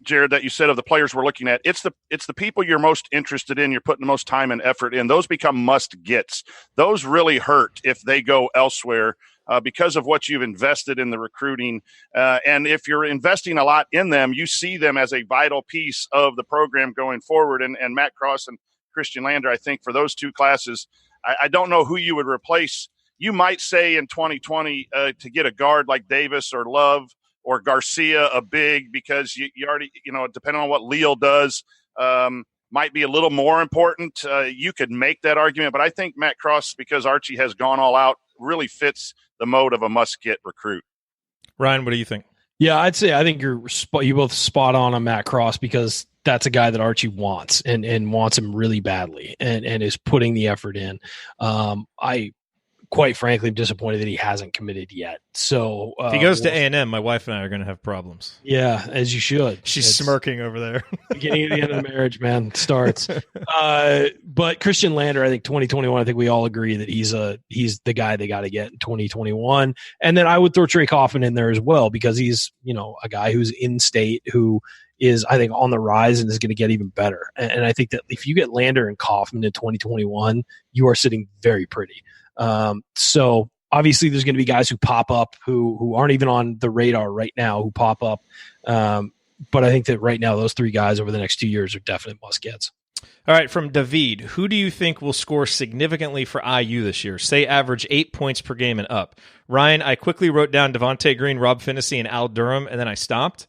G: Jerod, that you said of the players we're looking at, it's the people you're most interested in. You're putting the most time and effort in. Those become must-gets. Those really hurt if they go elsewhere because of what you've invested in the recruiting. And if you're investing a lot in them, you see them as a vital piece of the program going forward. And Matt Cross and Christian Lander, I think for those two classes, I don't know who you would replace. You might say in 2020 to get a guard like Davis or Love or Garcia, a big, because you already, depending on what Leal does, might be a little more important. You could make that argument, but I think Matt Cross, because Archie has gone all out, really fits the mode of a must-get recruit.
A: Ryan, what do you think?
H: Yeah, I think you both spot on Matt Cross, because that's a guy that Archie wants and wants him really badly and is putting the effort in. I quite frankly, I'm disappointed that he hasn't committed yet. So
A: if he goes to A&M, my wife and I are going to have problems.
H: Yeah, as you should.
A: She's smirking over there.
H: Beginning at the end of the marriage, man, starts. But Christian Lander, I think 2021, I think we all agree that he's the guy they got to get in 2021. And then I would throw Trey Coffin in there as well, because he's, a guy who's in state, who is, I think, on the rise and is going to get even better. And I think that if you get Lander and Kaufman in 2021, you are sitting very pretty. So obviously there's going to be guys who pop up who aren't even on the radar right now, who pop up. But I think that right now, those three guys over the next 2 years are definite must-gets.
A: All right, from David, who do you think will score significantly for IU this year? Say average 8 points per game and up. Ryan, I quickly wrote down Devontae Green, Rob Finney, and Al Durham, and then I stopped.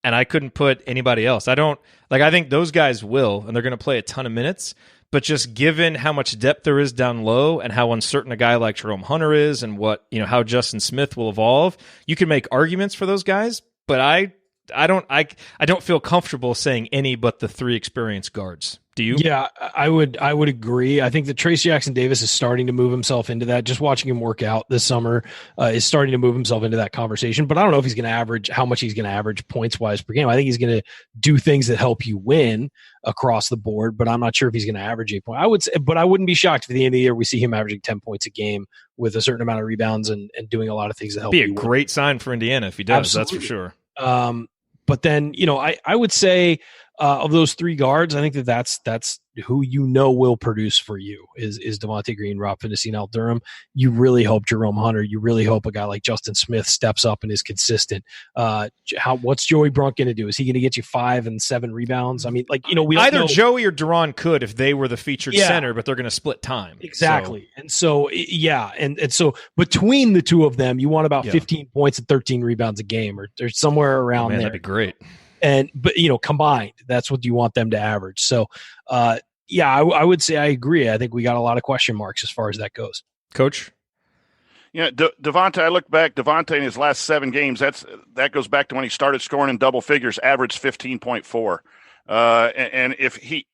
A: and I couldn't put anybody else. I think those guys will, and they're going to play a ton of minutes. But just given how much depth there is down low and how uncertain a guy like Jerome Hunter is and how Justin Smith will evolve, you can make arguments for those guys. But I don't feel comfortable saying any but the 3 experienced guards. Do you?
H: Yeah, I would agree. I think that Trace Jackson-Davis is starting to move himself into that. Just watching him work out this summer is starting to move himself into that conversation. But I don't know if he's going to average how much he's going to average points-wise per game. I think he's going to do things that help you win across the board, but I'm not sure if he's going to average 8 points. I would say, but I wouldn't be shocked if at the end of the year we see him averaging 10 points a game with a certain amount of rebounds and doing a lot of things that help.
A: Be a great sign for Indiana if he does. Absolutely. That's for sure.
H: But then, I would say of those 3 guards, I think that's who will produce for you is Devontae Green, Rob Finney, Al Durham. You really hope Jerome Hunter. You really hope a guy like Justin Smith steps up and is consistent. What's Joey Brunk going to do? Is he going to get you 5 and 7 rebounds? I mean, we
A: either
H: know.
A: Joey or Deron could if they were the featured center, but they're going to split time.
H: Exactly. So. And so between the two of them, you want about 15 points and 13 rebounds a game, or somewhere around there.
A: That'd be great.
H: But combined, that's what you want them to average. So, I would say I agree. I think we got a lot of question marks as far as that goes.
A: Coach?
G: Yeah, Devontae, I look back, Devontae in his last 7 games, that goes back to when he started scoring in double figures, averaged 15.4. And if he,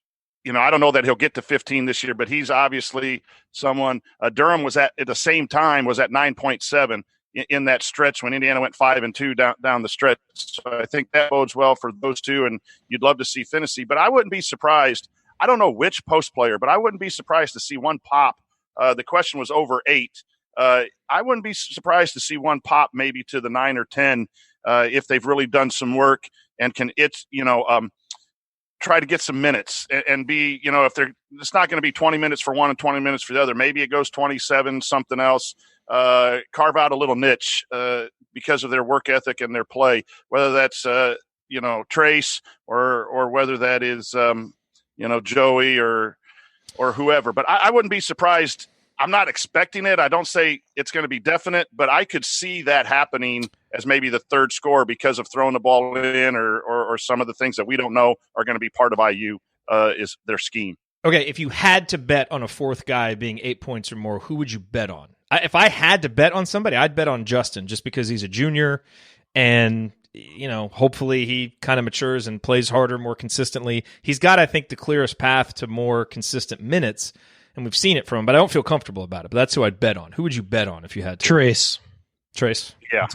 G: I don't know that he'll get to 15 this year, but he's obviously someone. Durham was at the same time was at 9.7. In that stretch when Indiana went 5-2 down the stretch. So I think that bodes well for those 2, and you'd love to see Finney. But I wouldn't be surprised. I don't know which post player, but I wouldn't be surprised to see one pop. The question was over 8. I wouldn't be surprised to see one pop maybe to the 9 or 10 if they've really done some work and can try to get some minutes and be, if it's not going to be 20 minutes for one and 20 minutes for the other. Maybe it goes 27, something else. Carve out a little niche because of their work ethic and their play, whether that's Trace or whether that is Joey or whoever. But I wouldn't be surprised. I'm not expecting it. I don't say it's going to be definite, but I could see that happening as maybe the 3rd scorer because of throwing the ball in or some of the things that we don't know are going to be part of IU is their scheme.
A: Okay, if you had to bet on a 4th guy being 8 points or more, who would you bet on? If I had to bet on somebody, I'd bet on Justin just because he's a junior and, hopefully he kind of matures and plays harder, more consistently. He's got, I think, the clearest path to more consistent minutes, and we've seen it from him, but I don't feel comfortable about it. But that's who I'd bet on. Who would you bet on if you had to?
H: Trace.
G: Yeah.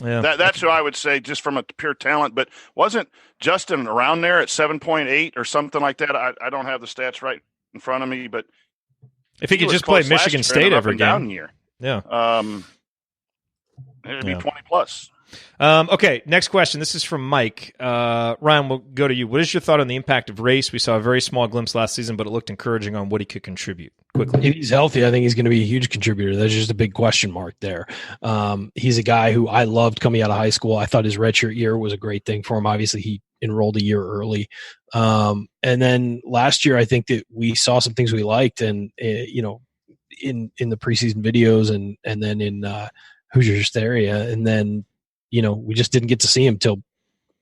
A: Yeah.
G: That's who I would say just from a pure talent. But wasn't Justin around there at 7.8 or something like that? I don't have the stats right in front of me, but
A: if he could just play Michigan State every game.
G: Year.
A: Yeah.
G: It'd be 20 plus.
A: Okay, next question. This is from Mike. Ryan, we'll go to you. What is your thought on the impact of Race? We saw a very small glimpse last season, but it looked encouraging on what he could contribute. Quickly.
H: If he's healthy, I think he's going to be a huge contributor. There's just a big question mark there. He's a guy who I loved coming out of high school. I thought his redshirt year was a great thing for him. Obviously, he enrolled a year early. And then last year, I think that we saw some things we liked and, in the preseason videos and then in Hoosier Hysteria. And then, we just didn't get to see him till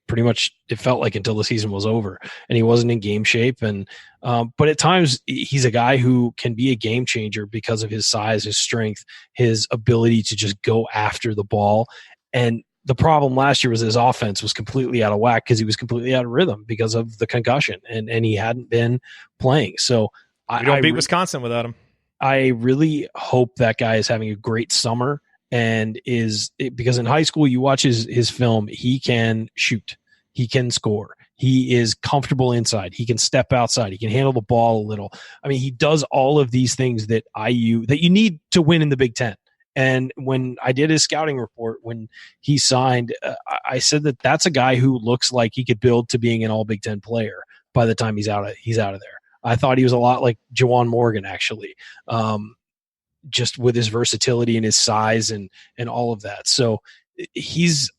H: pretty much it felt like until the season was over, and he wasn't in game shape. And but at times he's a guy who can be a game changer because of his size, his strength, his ability to just go after the ball. And the problem last year was his offense was completely out of whack because he was completely out of rhythm because of the concussion, and he hadn't been playing. So
A: we don't beat Wisconsin without him.
H: I really hope that guy is having a great summer and because in high school you watch his film, he can shoot, he can score, he is comfortable inside, he can step outside, he can handle the ball a little. I mean, he does all of these things that you need to win in the Big Ten. And when I did his scouting report, when he signed, I said that that's a guy who looks like he could build to being an all Big Ten player by the time he's out of there. I thought he was a lot like Juwan Morgan, actually, just with his versatility and his size and all of that. So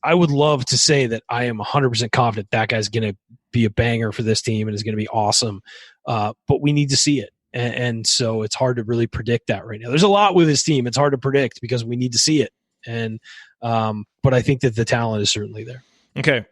H: I would love to say that I am 100% confident that guy's going to be a banger for this team and is going to be awesome. But we need to see it. And so it's hard to really predict that right now. There's a lot with his team. It's hard to predict because we need to see it. And but I think that the talent is certainly there.
A: Okay,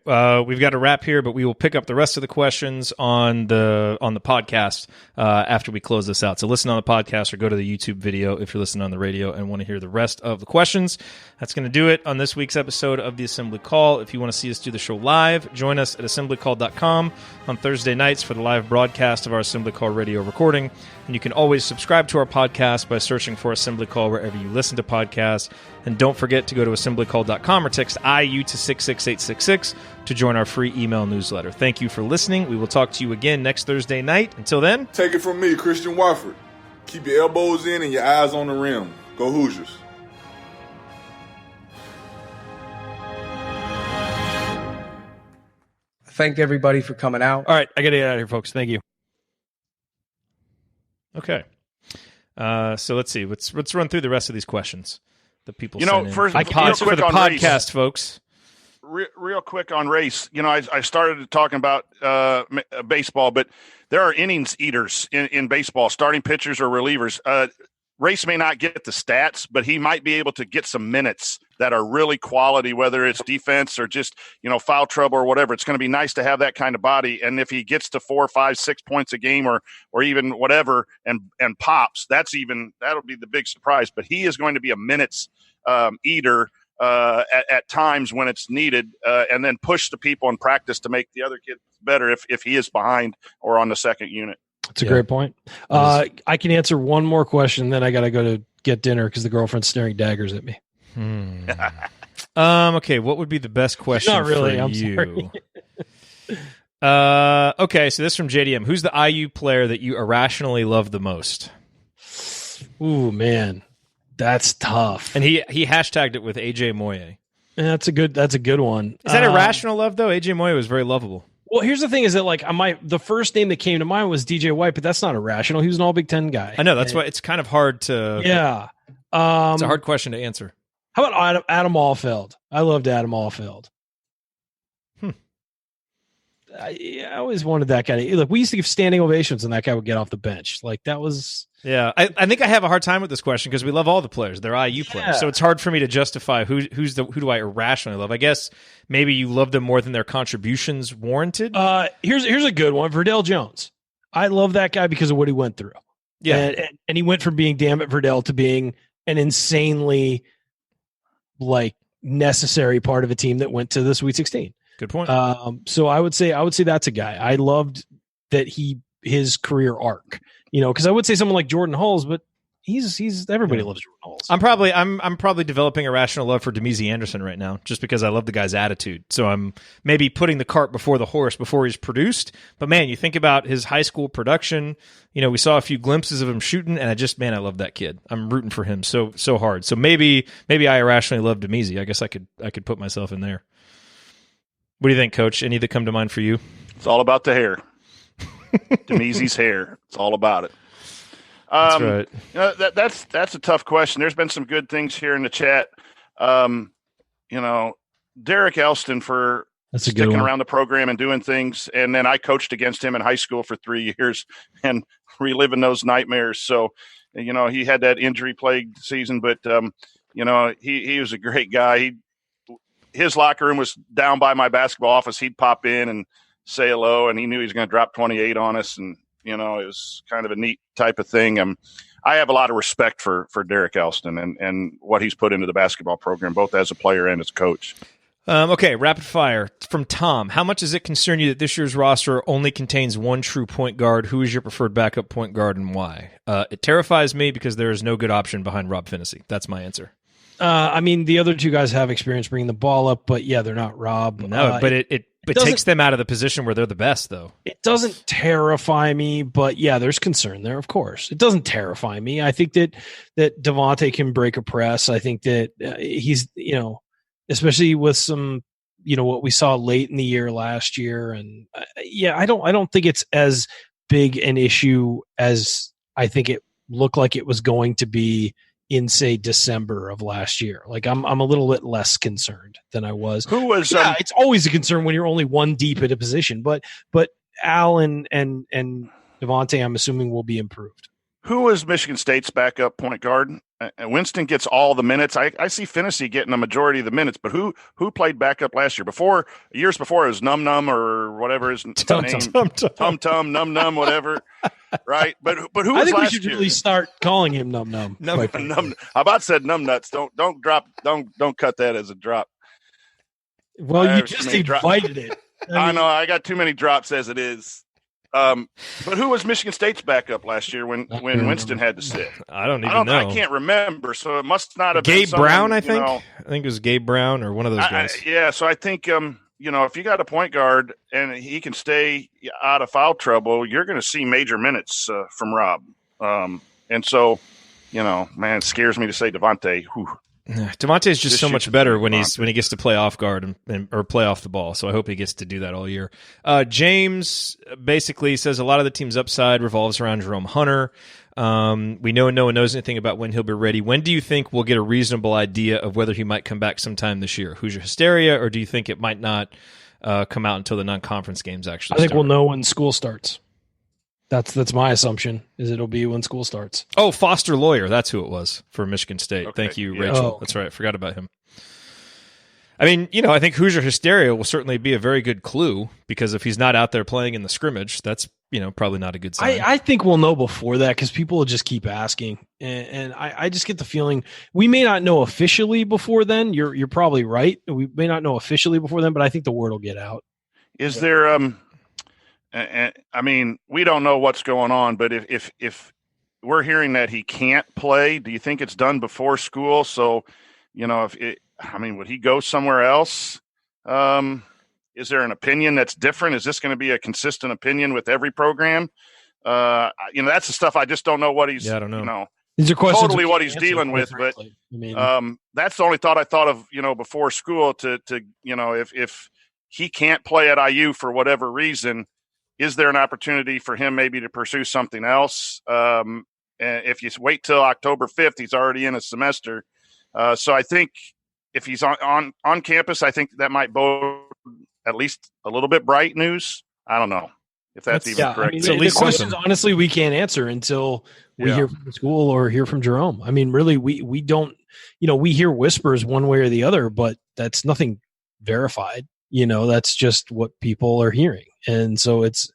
A: we've got a wrap here, but we will pick up the rest of the questions on the podcast after we close this out. So listen on the podcast or go to the YouTube video if you're listening on the radio and want to hear the rest of the questions. That's going to do it on this week's episode of the Assembly Call. If you want to see us do the show live, join us at assemblycall.com on Thursday nights for the live broadcast of our Assembly Call radio recording. And you can always subscribe to our podcast by searching for Assembly Call wherever you listen to podcasts. And don't forget to go to assemblycall.com or text IU to 66866 to join our free email newsletter. Thank you for listening. We will talk to you again next Thursday night. Until then,
L: take it from me, Christian Wofford. Keep your elbows in and your eyes on the rim. Go Hoosiers.
M: Thank everybody for coming out.
H: All right, I got to get out of here, folks. Thank you.
A: Okay. So let's see. Let's run through the rest of these questions that people
G: sent in.
A: For the podcast, folks.
G: Real quick on Race. I started talking about baseball, but there are innings eaters in baseball, starting pitchers or relievers. Race may not get the stats, but he might be able to get some minutes that are really quality, whether it's defense or just, foul trouble or whatever. It's going to be nice to have that kind of body. And if he gets to 4, 5, 6 points a game or even whatever and pops, that'll be the big surprise. But he is going to be a minutes eater at times when it's needed, and then push the people in practice to make the other kids better if he is behind or on the second unit.
H: That's a great point. I can answer one more question, then I got to go to get dinner because the girlfriend's staring daggers at me.
A: Okay, what would be the best question
H: Not really,
A: for
H: I'm
A: you? Okay, so this is from JDM. Who's the IU player that you irrationally love the most?
H: Ooh, man. That's tough.
A: And he hashtagged it with AJ Moye.
H: That's a good one.
A: Is that irrational love, though? AJ Moye was very lovable.
H: Well, here's the thing: is that the first name that came to mind was DJ White, but that's not irrational. He was an All Big Ten guy.
A: I know that's why it's kind of hard to.
H: Yeah,
A: it's a hard question to answer.
H: How about Adam Allfeld? I loved Adam Allfeld. I always wanted that guy. Look, we used to give standing ovations when that guy would get off the bench. Like that was.
A: Yeah, I think I have a hard time with this question because we love all the players. They're IU players, so it's hard for me to justify who do I irrationally love. I guess maybe you love them more than their contributions warranted.
H: Here's a good one, Verdell Jones. I love that guy because of what he went through.
A: Yeah,
H: and he went from being damn it Verdell to being an insanely necessary part of a team that went to the Sweet 16.
A: Good point.
H: So I would say that's a guy. I loved that his career arc. Because I would say someone like Jordan Hulls, but he's everybody loves Jordan Hulls.
A: I'm probably developing a rational love for Demezy Anderson right now, just because I love the guy's attitude. So I'm maybe putting the cart before the horse before he's produced. But man, you think about his high school production. We saw a few glimpses of him shooting, and I love that kid. I'm rooting for him so hard. So maybe I irrationally love Demezy. I guess I could put myself in there. What do you think, Coach? Any that come to mind for you?
G: It's all about the hair. Demezy's hair. It's all about it.
A: That's right.
G: That's a tough question. There's been some good things here in the chat. Derek Elston for sticking around the program and doing things. And then I coached against him in high school for 3 years and reliving those nightmares. So, he had that injury-plagued season, but, he was a great guy. His locker room was down by my basketball office. He'd pop in and say hello, and he knew he was going to drop 28 on us, and it was kind of a neat type of thing. I have a lot of respect for Derek Elston and what he's put into the basketball program, both as a player and as a coach.
A: Okay, rapid fire from Tom. How much does it concern you that this year's roster only contains one true point guard? Who is your preferred backup point guard and why? It terrifies me because there is no good option behind Rob Finney. That's my answer.
H: The other two guys have experience bringing the ball up, but yeah, they're not Rob.
A: No, but it takes them out of the position where they're the best, though.
H: It doesn't terrify me, but yeah, there's concern there, of course. It doesn't terrify me. I think that Devontae can break a press. I think that he's, especially with some, what we saw late in the year last year. And I don't think it's as big an issue as I think it looked like it was going to be in, say, December of last year. I'm a little bit less concerned than I was.
G: Who was?
H: It's always a concern when you're only one deep at a position. But Al and Devontae, I'm assuming, will be improved.
G: Who was Michigan State's backup point guard? Winston gets all the minutes. I see Finney getting a majority of the minutes, but who played backup last year? Years before, it was Num Num or whatever his name. Tum Tum, Num Num, whatever. Right? But who was last year?
H: I think we should really start calling him Num Num.
G: Num. I about said Num Nuts. Don't cut that as a drop.
H: Well, you just invited it.
G: I know. I got too many drops as it is. But who was Michigan State's backup last year when Winston had to sit?
A: I don't know.
G: I can't remember, so it must not have
A: Gabe
G: been
A: Brown, I think. I think it was Gabe Brown or one of those guys.
G: So I think if you got a point guard and he can stay out of foul trouble, you're going to see major minutes from Rob. And so, man, it scares me to say Devontae.
A: Devontae is just so much better when he gets to play off guard or play off the ball. So I hope he gets to do that all year. James basically says a lot of the team's upside revolves around Jerome Hunter. We know no one knows anything about when he'll be ready. When do you think we'll get a reasonable idea of whether he might come back sometime this year? Hoosier Hysteria, or do you think it might not come out until the non-conference games actually
H: I think
A: start?
H: we'll know when school starts. That's my assumption, is it'll be when school starts.
A: Oh, Foster Lawyer. That's who it was for Michigan State.
G: Okay.
A: Thank you, Rachel. Okay. That's right. I forgot about him. I mean, I think Hoosier Hysteria will certainly be a very good clue, because if he's not out there playing in the scrimmage, that's, probably not a good sign.
H: I think we'll know before that, because people will just keep asking. And I just get the feeling we may not know officially before then. You're probably right. We may not know officially before then, but I think the word will get out.
G: Is there I mean, we don't know what's going on, but if we're hearing that he can't play, do you think it's done before school? So, would he go somewhere else? Is there an opinion that's different? Is this going to be a consistent opinion with every program? That's the stuff I just don't know what he's.
A: Yeah, I don't know.
H: These are questions
G: totally what he's dealing with, but that's the only thought I thought of. Before school, to if he can't play at IU for whatever reason, is there an opportunity for him maybe to pursue something else? And if you wait till October 5th, he's already in a semester. So I think if he's on campus, I think that might bode at least a little bit bright news. I don't know if that's even correct.
H: The questions, honestly, we can't answer until we hear from the school or hear from Jerome. I mean, really, we don't, we hear whispers one way or the other, but that's nothing verified. That's just what people are hearing. And so this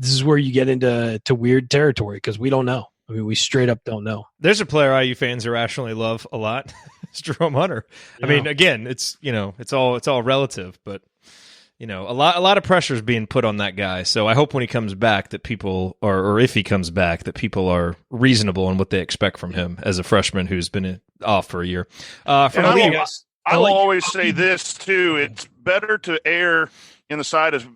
H: is where you get into weird territory, because we don't know. I mean, we straight up don't know.
A: There's a player IU fans irrationally love a lot. It's Jerome Hunter. Yeah. I mean, again, it's all relative, but a lot of pressure is being put on that guy. So I hope when he comes back that people, or if he comes back, that people are reasonable in what they expect from him as a freshman who's been off for a year.
G: I will always say this too: it's better to err in the side of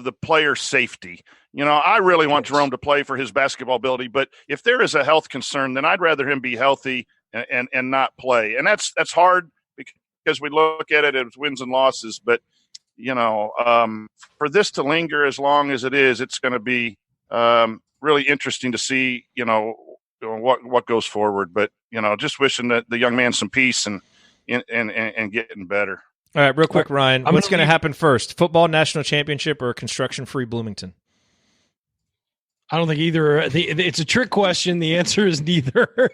G: the player's safety. I really want Jerome to play for his basketball ability, but if there is a health concern, then I'd rather him be healthy and not play. And that's hard, because we look at it as wins and losses. But for this to linger as long as it is, it's going to be really interesting to see what goes forward. But just wishing that the young man some peace and getting better.
A: All right, real quick, Ryan, what's going to happen first? Football national championship or construction-free Bloomington?
H: I don't think either. It's a trick question. The answer is neither.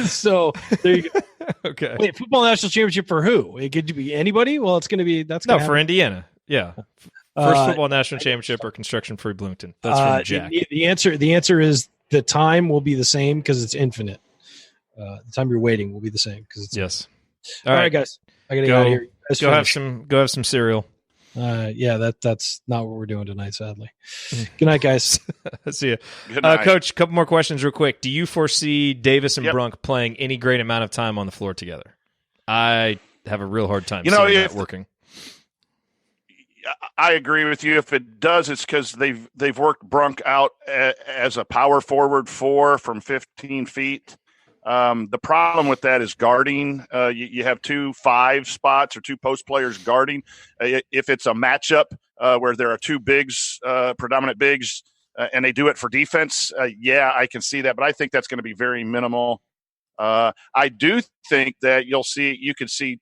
H: So there you go.
A: Okay.
H: Wait, football national championship for who? It could be anybody? Well, it's going to be for
A: Indiana. Yeah. First football national championship or construction-free Bloomington. That's from Jack.
H: The answer is the time will be the same, because it's infinite. The time you're waiting will be the same, because it's
A: yes.
H: All right, guys. I gotta get out of here.
A: Go have some cereal.
H: That's not what we're doing tonight, sadly. Good night, guys.
A: See you. Coach, a couple more questions real quick. Do you foresee Davis and Brunk playing any great amount of time on the floor together? I have a real hard time seeing that working.
G: I agree with you. If it does, it's because they've worked Brunk out as a power forward 4 from 15 feet. The problem with that is guarding. You have 2 5 spots or 2 post players guarding. If it's a matchup where there are 2 bigs, predominant bigs, and they do it for defense, I can see that. But I think that's going to be very minimal. I do think that you could see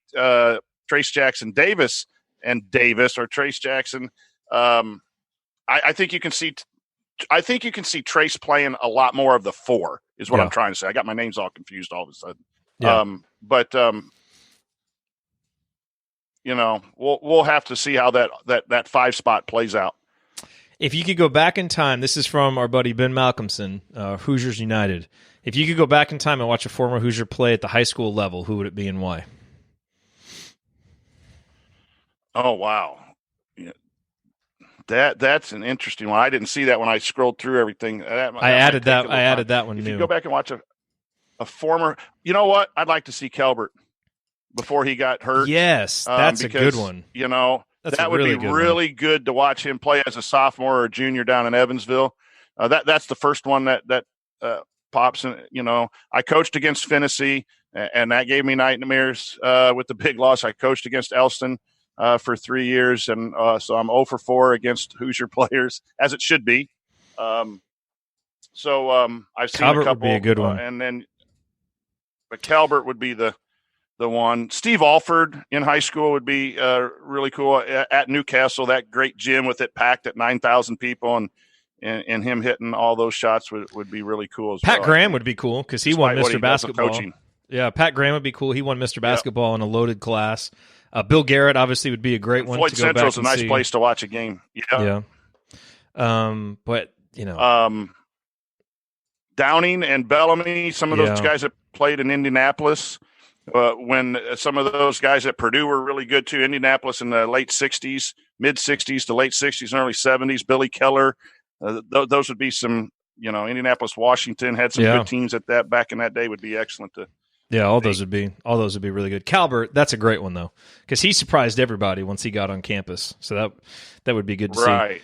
G: Trace Jackson Davis or Trace Jackson. I think you can see I think you can see Trace playing a lot more of the 4 is what I'm trying to say. I got my names all confused all of a sudden.
A: Yeah.
G: We'll have to see how that 5 spot plays out.
A: If you could go back in time, this is from our buddy Ben Malcolmson, Hoosiers United. If you could go back in time and watch a former Hoosier play at the high school level, who would it be and why?
G: Oh, wow. Yeah. That's an interesting one. I didn't see that when I scrolled through everything.
A: I added that one.
G: If you go back and watch a former, you know what? I'd like to see Kelbert before he got hurt.
A: Yes, that's a good one.
G: That would be really good to watch him play as a sophomore or a junior down in Evansville. That's the first one that pops in. I coached against Finney, and that gave me nightmares with the big loss. I coached against Elston for 3 years, and so I'm 0 for 4 against Hoosier players, as it should be. I've seen
A: Calvert
G: a couple.
A: Would be a good one.
G: But Calvert would be the one. Steve Alford in high school would be really cool at Newcastle. That great gym with it packed at 9,000 people, and him hitting all those shots would be really cool as well.
A: Pat Graham would be cool because he won Mr. Basketball.
G: Yeah,
A: Pat Graham would be cool. He won Mr. Basketball in a loaded class. Bill Garrett obviously would be a great one.
G: Floyd
A: to go
G: Central's
A: back
G: a nice
A: see.
G: place to watch a game.
A: Yeah. But
G: Downing and Bellamy, some of those guys that played in Indianapolis. When some of those guys at Purdue were really good too. Indianapolis in the late 60s, mid 60s to late 60s and early 70s. Billy Keller, those would be some. Indianapolis, Washington had some good teams at that back in that day. Would be excellent to.
A: Yeah, all those would be really good. Calvert, that's a great one though, because he surprised everybody once he got on campus. So that would be good to see.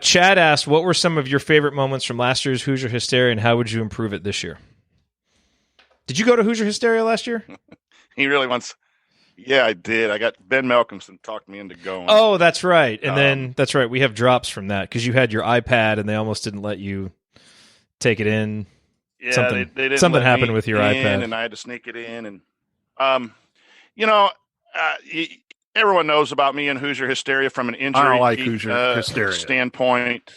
A: Chad asked, "What were some of your favorite moments from last year's Hoosier Hysteria, and how would you improve it this year?" Did you go to Hoosier Hysteria last year?
G: He really wants. Yeah, I did. I got Ben Malcolmson talked me into going.
A: Oh, that's right. And then that's right. We have drops from that because you had your iPad and they almost didn't let you take it in.
G: Yeah,
A: something
G: they didn't
A: something
G: let
A: happened
G: me
A: with your
G: in,
A: iPad,
G: and I had to sneak it in. And everyone knows about me and Hoosier Hysteria from an injury
E: I don't like Hoosier Hysteria
G: standpoint.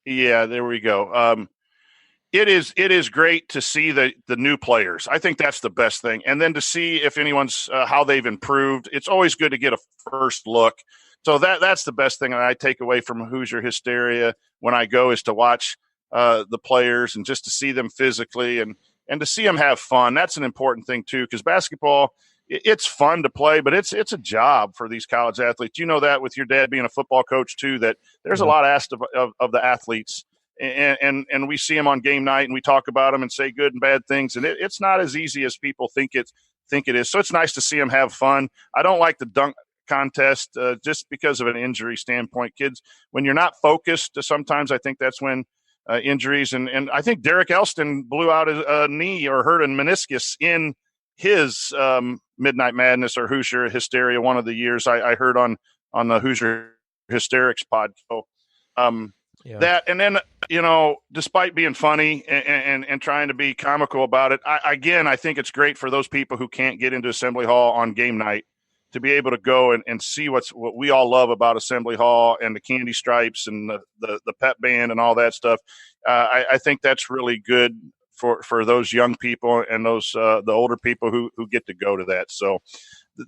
G: Yeah, there we go. It is great to see the new players. I think that's the best thing, and then to see if anyone's how they've improved. It's always good to get a first look. So that's the best thing that I take away from Hoosier Hysteria when I go is to watch the players and just to see them physically and to see them have fun. That's an important thing too, because basketball, it's fun to play, but it's a job for these college athletes. You know that with your dad being a football coach too, that there's a lot asked of the athletes, and we see them on game night and we talk about them and say good and bad things, and it's not as easy as people think it is. So it's nice to see them have fun. I don't like the dunk contest just because of an injury standpoint. Kids, when you're not focused, sometimes I think that's when injuries, and I think Derek Elston blew out a knee or hurt a meniscus in his Midnight Madness or Hoosier Hysteria one of the years I heard on the Hoosier Hysterics pod. So that, and then despite being funny and trying to be comical about it, I think it's great for those people who can't get into Assembly Hall on game night to be able to go and see what we all love about Assembly Hall and the candy stripes and the pep band and all that stuff. I think that's really good for those young people and those the older people who get to go to that. So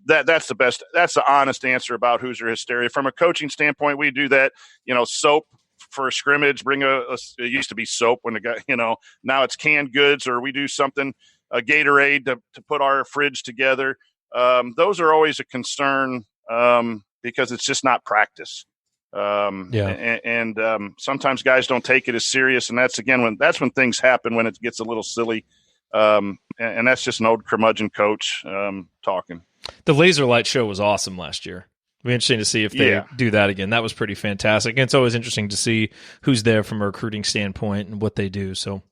G: that's the best. That's the honest answer about Hoosier Hysteria. From a coaching standpoint, we do that. Soap for a scrimmage. It used to be soap when the guy. Now it's canned goods, or we do something. A Gatorade to put our fridge together. Those are always a concern because it's just not practice. And sometimes guys don't take it as serious, and that's when things happen, when it gets a little silly. And that's just an old curmudgeon coach talking.
A: The laser light show was awesome last year. It'll be interesting to see if they do that again. That was pretty fantastic. And it's always interesting to see who's there from a recruiting standpoint and what they do. So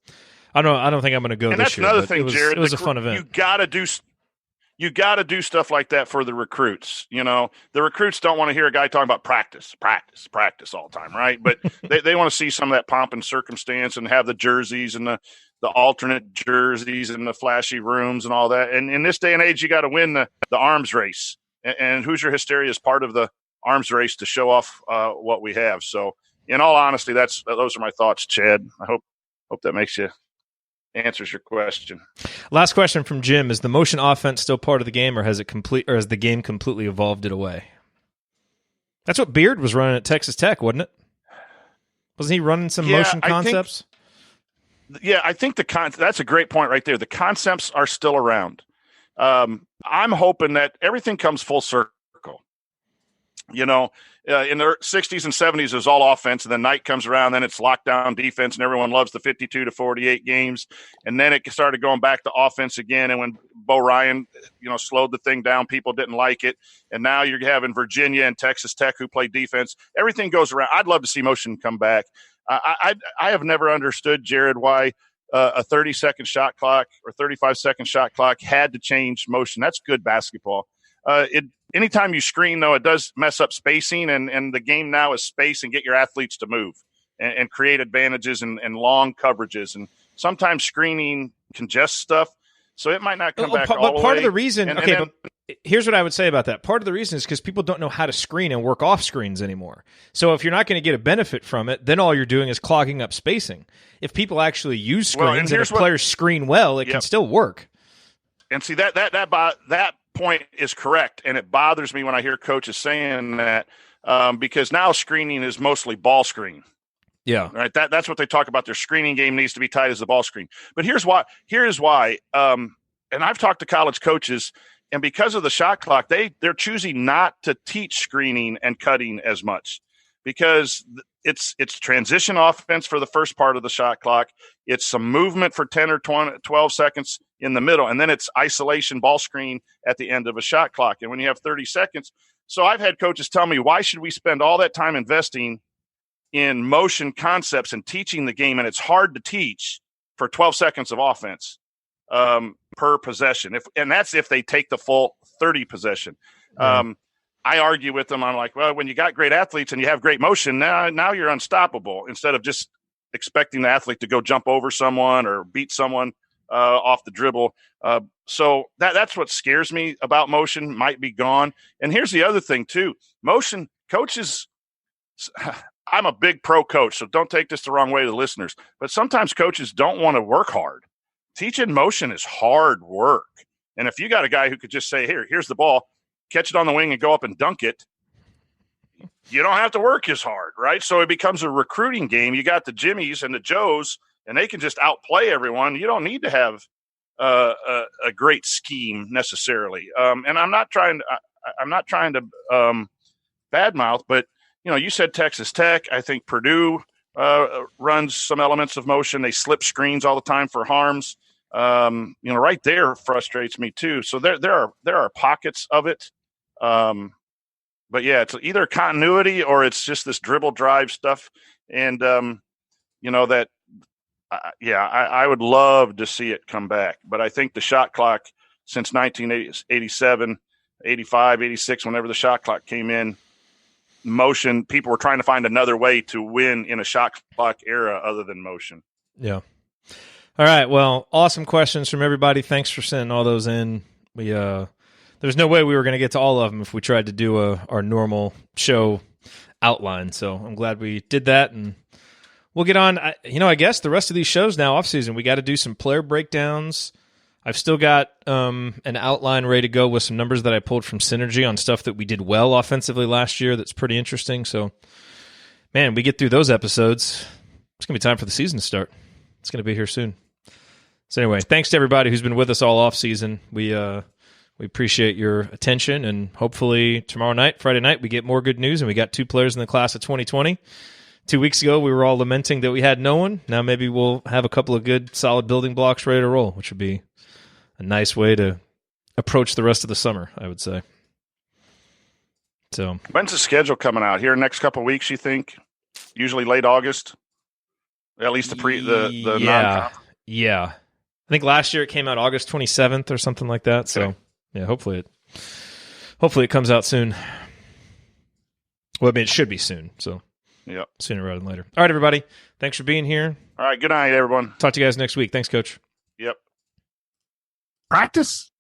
A: I don't think I'm going to go this year.
G: And that's another thing, Jerod.
A: It was a fun event.
G: You got to do stuff like that for the recruits. The recruits don't want to hear a guy talking about practice all the time, right? But they want to see some of that pomp and circumstance and have the jerseys and the alternate jerseys and the flashy rooms and all that. And in this day and age, you got to win the arms race. And Hoosier Hysteria is part of the arms race to show off what we have. So in all honesty, those are my thoughts, Chad. I hope that answers your question.
A: Last question from Jim: is the motion offense still part of the game, or has the game completely evolved it away? That's what Beard was running at Texas Tech, wasn't it? Wasn't he running some motion concepts?
G: I think that's a great point right there. The concepts are still around. I'm hoping that everything comes full circle. In the 60s and 70s, it was all offense, and then night comes around, then it's lockdown defense, and everyone loves the 52 to 48 games. And then it started going back to offense again. And when Bo Ryan, slowed the thing down, people didn't like it. And now you're having Virginia and Texas Tech who play defense. Everything goes around. I'd love to see motion come back. I have never understood, Jerod, why a 30-second shot clock or 35-second shot clock had to change motion. That's good basketball. Anytime you screen, though, it does mess up spacing, and the game now is space and get your athletes to move and create advantages and long coverages. And sometimes screening congests stuff, so it might not come back all the way.
A: But part of the reason, but here's what I would say about that. Part of the reason is because people don't know how to screen and work off screens anymore. So if you're not going to get a benefit from it, then all you're doing is clogging up spacing. If people actually use screens and if players screen well, it can still work.
G: And see, that point is correct, and it bothers me when I hear coaches saying that because now screening is mostly ball screen.
A: Yeah,
G: right. That's what they talk about. Their screening game needs to be tight as the ball screen. But here's why. And I've talked to college coaches, and because of the shot clock, they're choosing not to teach screening and cutting as much because it's transition offense for the first part of the shot clock. It's some movement for 10 or 12 seconds in the middle, and then it's isolation ball screen at the end of a shot clock. And when you have 30 seconds, so I've had coaches tell me, why should we spend all that time investing in motion concepts and teaching the game? And it's hard to teach for 12 seconds of offense per possession. And that's if they take the full 30 possession. I argue with them. I'm like, well, when you got great athletes and you have great motion, now you're unstoppable instead of just expecting the athlete to go jump over someone or beat someone off the dribble. So that's what scares me about motion might be gone. And here's the other thing too. Motion coaches, I'm a big pro coach, so don't take this the wrong way to the listeners, but sometimes coaches don't want to work hard. Teaching motion is hard work. And if you got a guy who could just say, here's the ball, catch it on the wing and go up and dunk it, you don't have to work as hard, right? So it becomes a recruiting game. You got the Jimmies and the Joes, and they can just outplay everyone. You don't need to have a great scheme necessarily. And I'm not trying to badmouth, but you said Texas Tech. I think Purdue runs some elements of motion. They slip screens all the time for harms. Right there frustrates me too. So there are pockets of it. But yeah, it's either continuity or it's just this dribble drive stuff. And I would love to see it come back. But I think the shot clock since 1987, 85, 86, whenever the shot clock came in, motion, people were trying to find another way to win in a shot clock era other than motion.
A: Yeah. All right. Well, awesome questions from everybody. Thanks for sending all those in. There's no way we were going to get to all of them if we tried to do our normal show outline. So I'm glad we did that, and we'll get on. I guess the rest of these shows now, off-season, we got to do some player breakdowns. I've still got an outline ready to go with some numbers that I pulled from Synergy on stuff that we did well offensively last year that's pretty interesting. So, man, we get through those episodes, it's going to be time for the season to start. It's going to be here soon. So anyway, thanks to everybody who's been with us all off-season. We appreciate your attention, and hopefully tomorrow night, Friday night, we get more good news, and we got 2 players in the class of 2020. 2 weeks ago, we were all lamenting that we had no one. Now maybe we'll have a couple of good, solid building blocks ready to roll, which would be a nice way to approach the rest of the summer, I would say. So,
G: when's the schedule coming out? Here next couple of weeks, you think? Usually late August? At least the non-conference?
A: Yeah. I think last year it came out August 27th or something like that. So, yeah, hopefully it comes out soon. Well, I mean, it should be soon. So,
G: yeah,
A: sooner rather than later. All right, everybody. Thanks for being here.
G: All right, good night, everyone.
A: Talk to you guys next week. Thanks, Coach.
G: Yep.
E: Practice?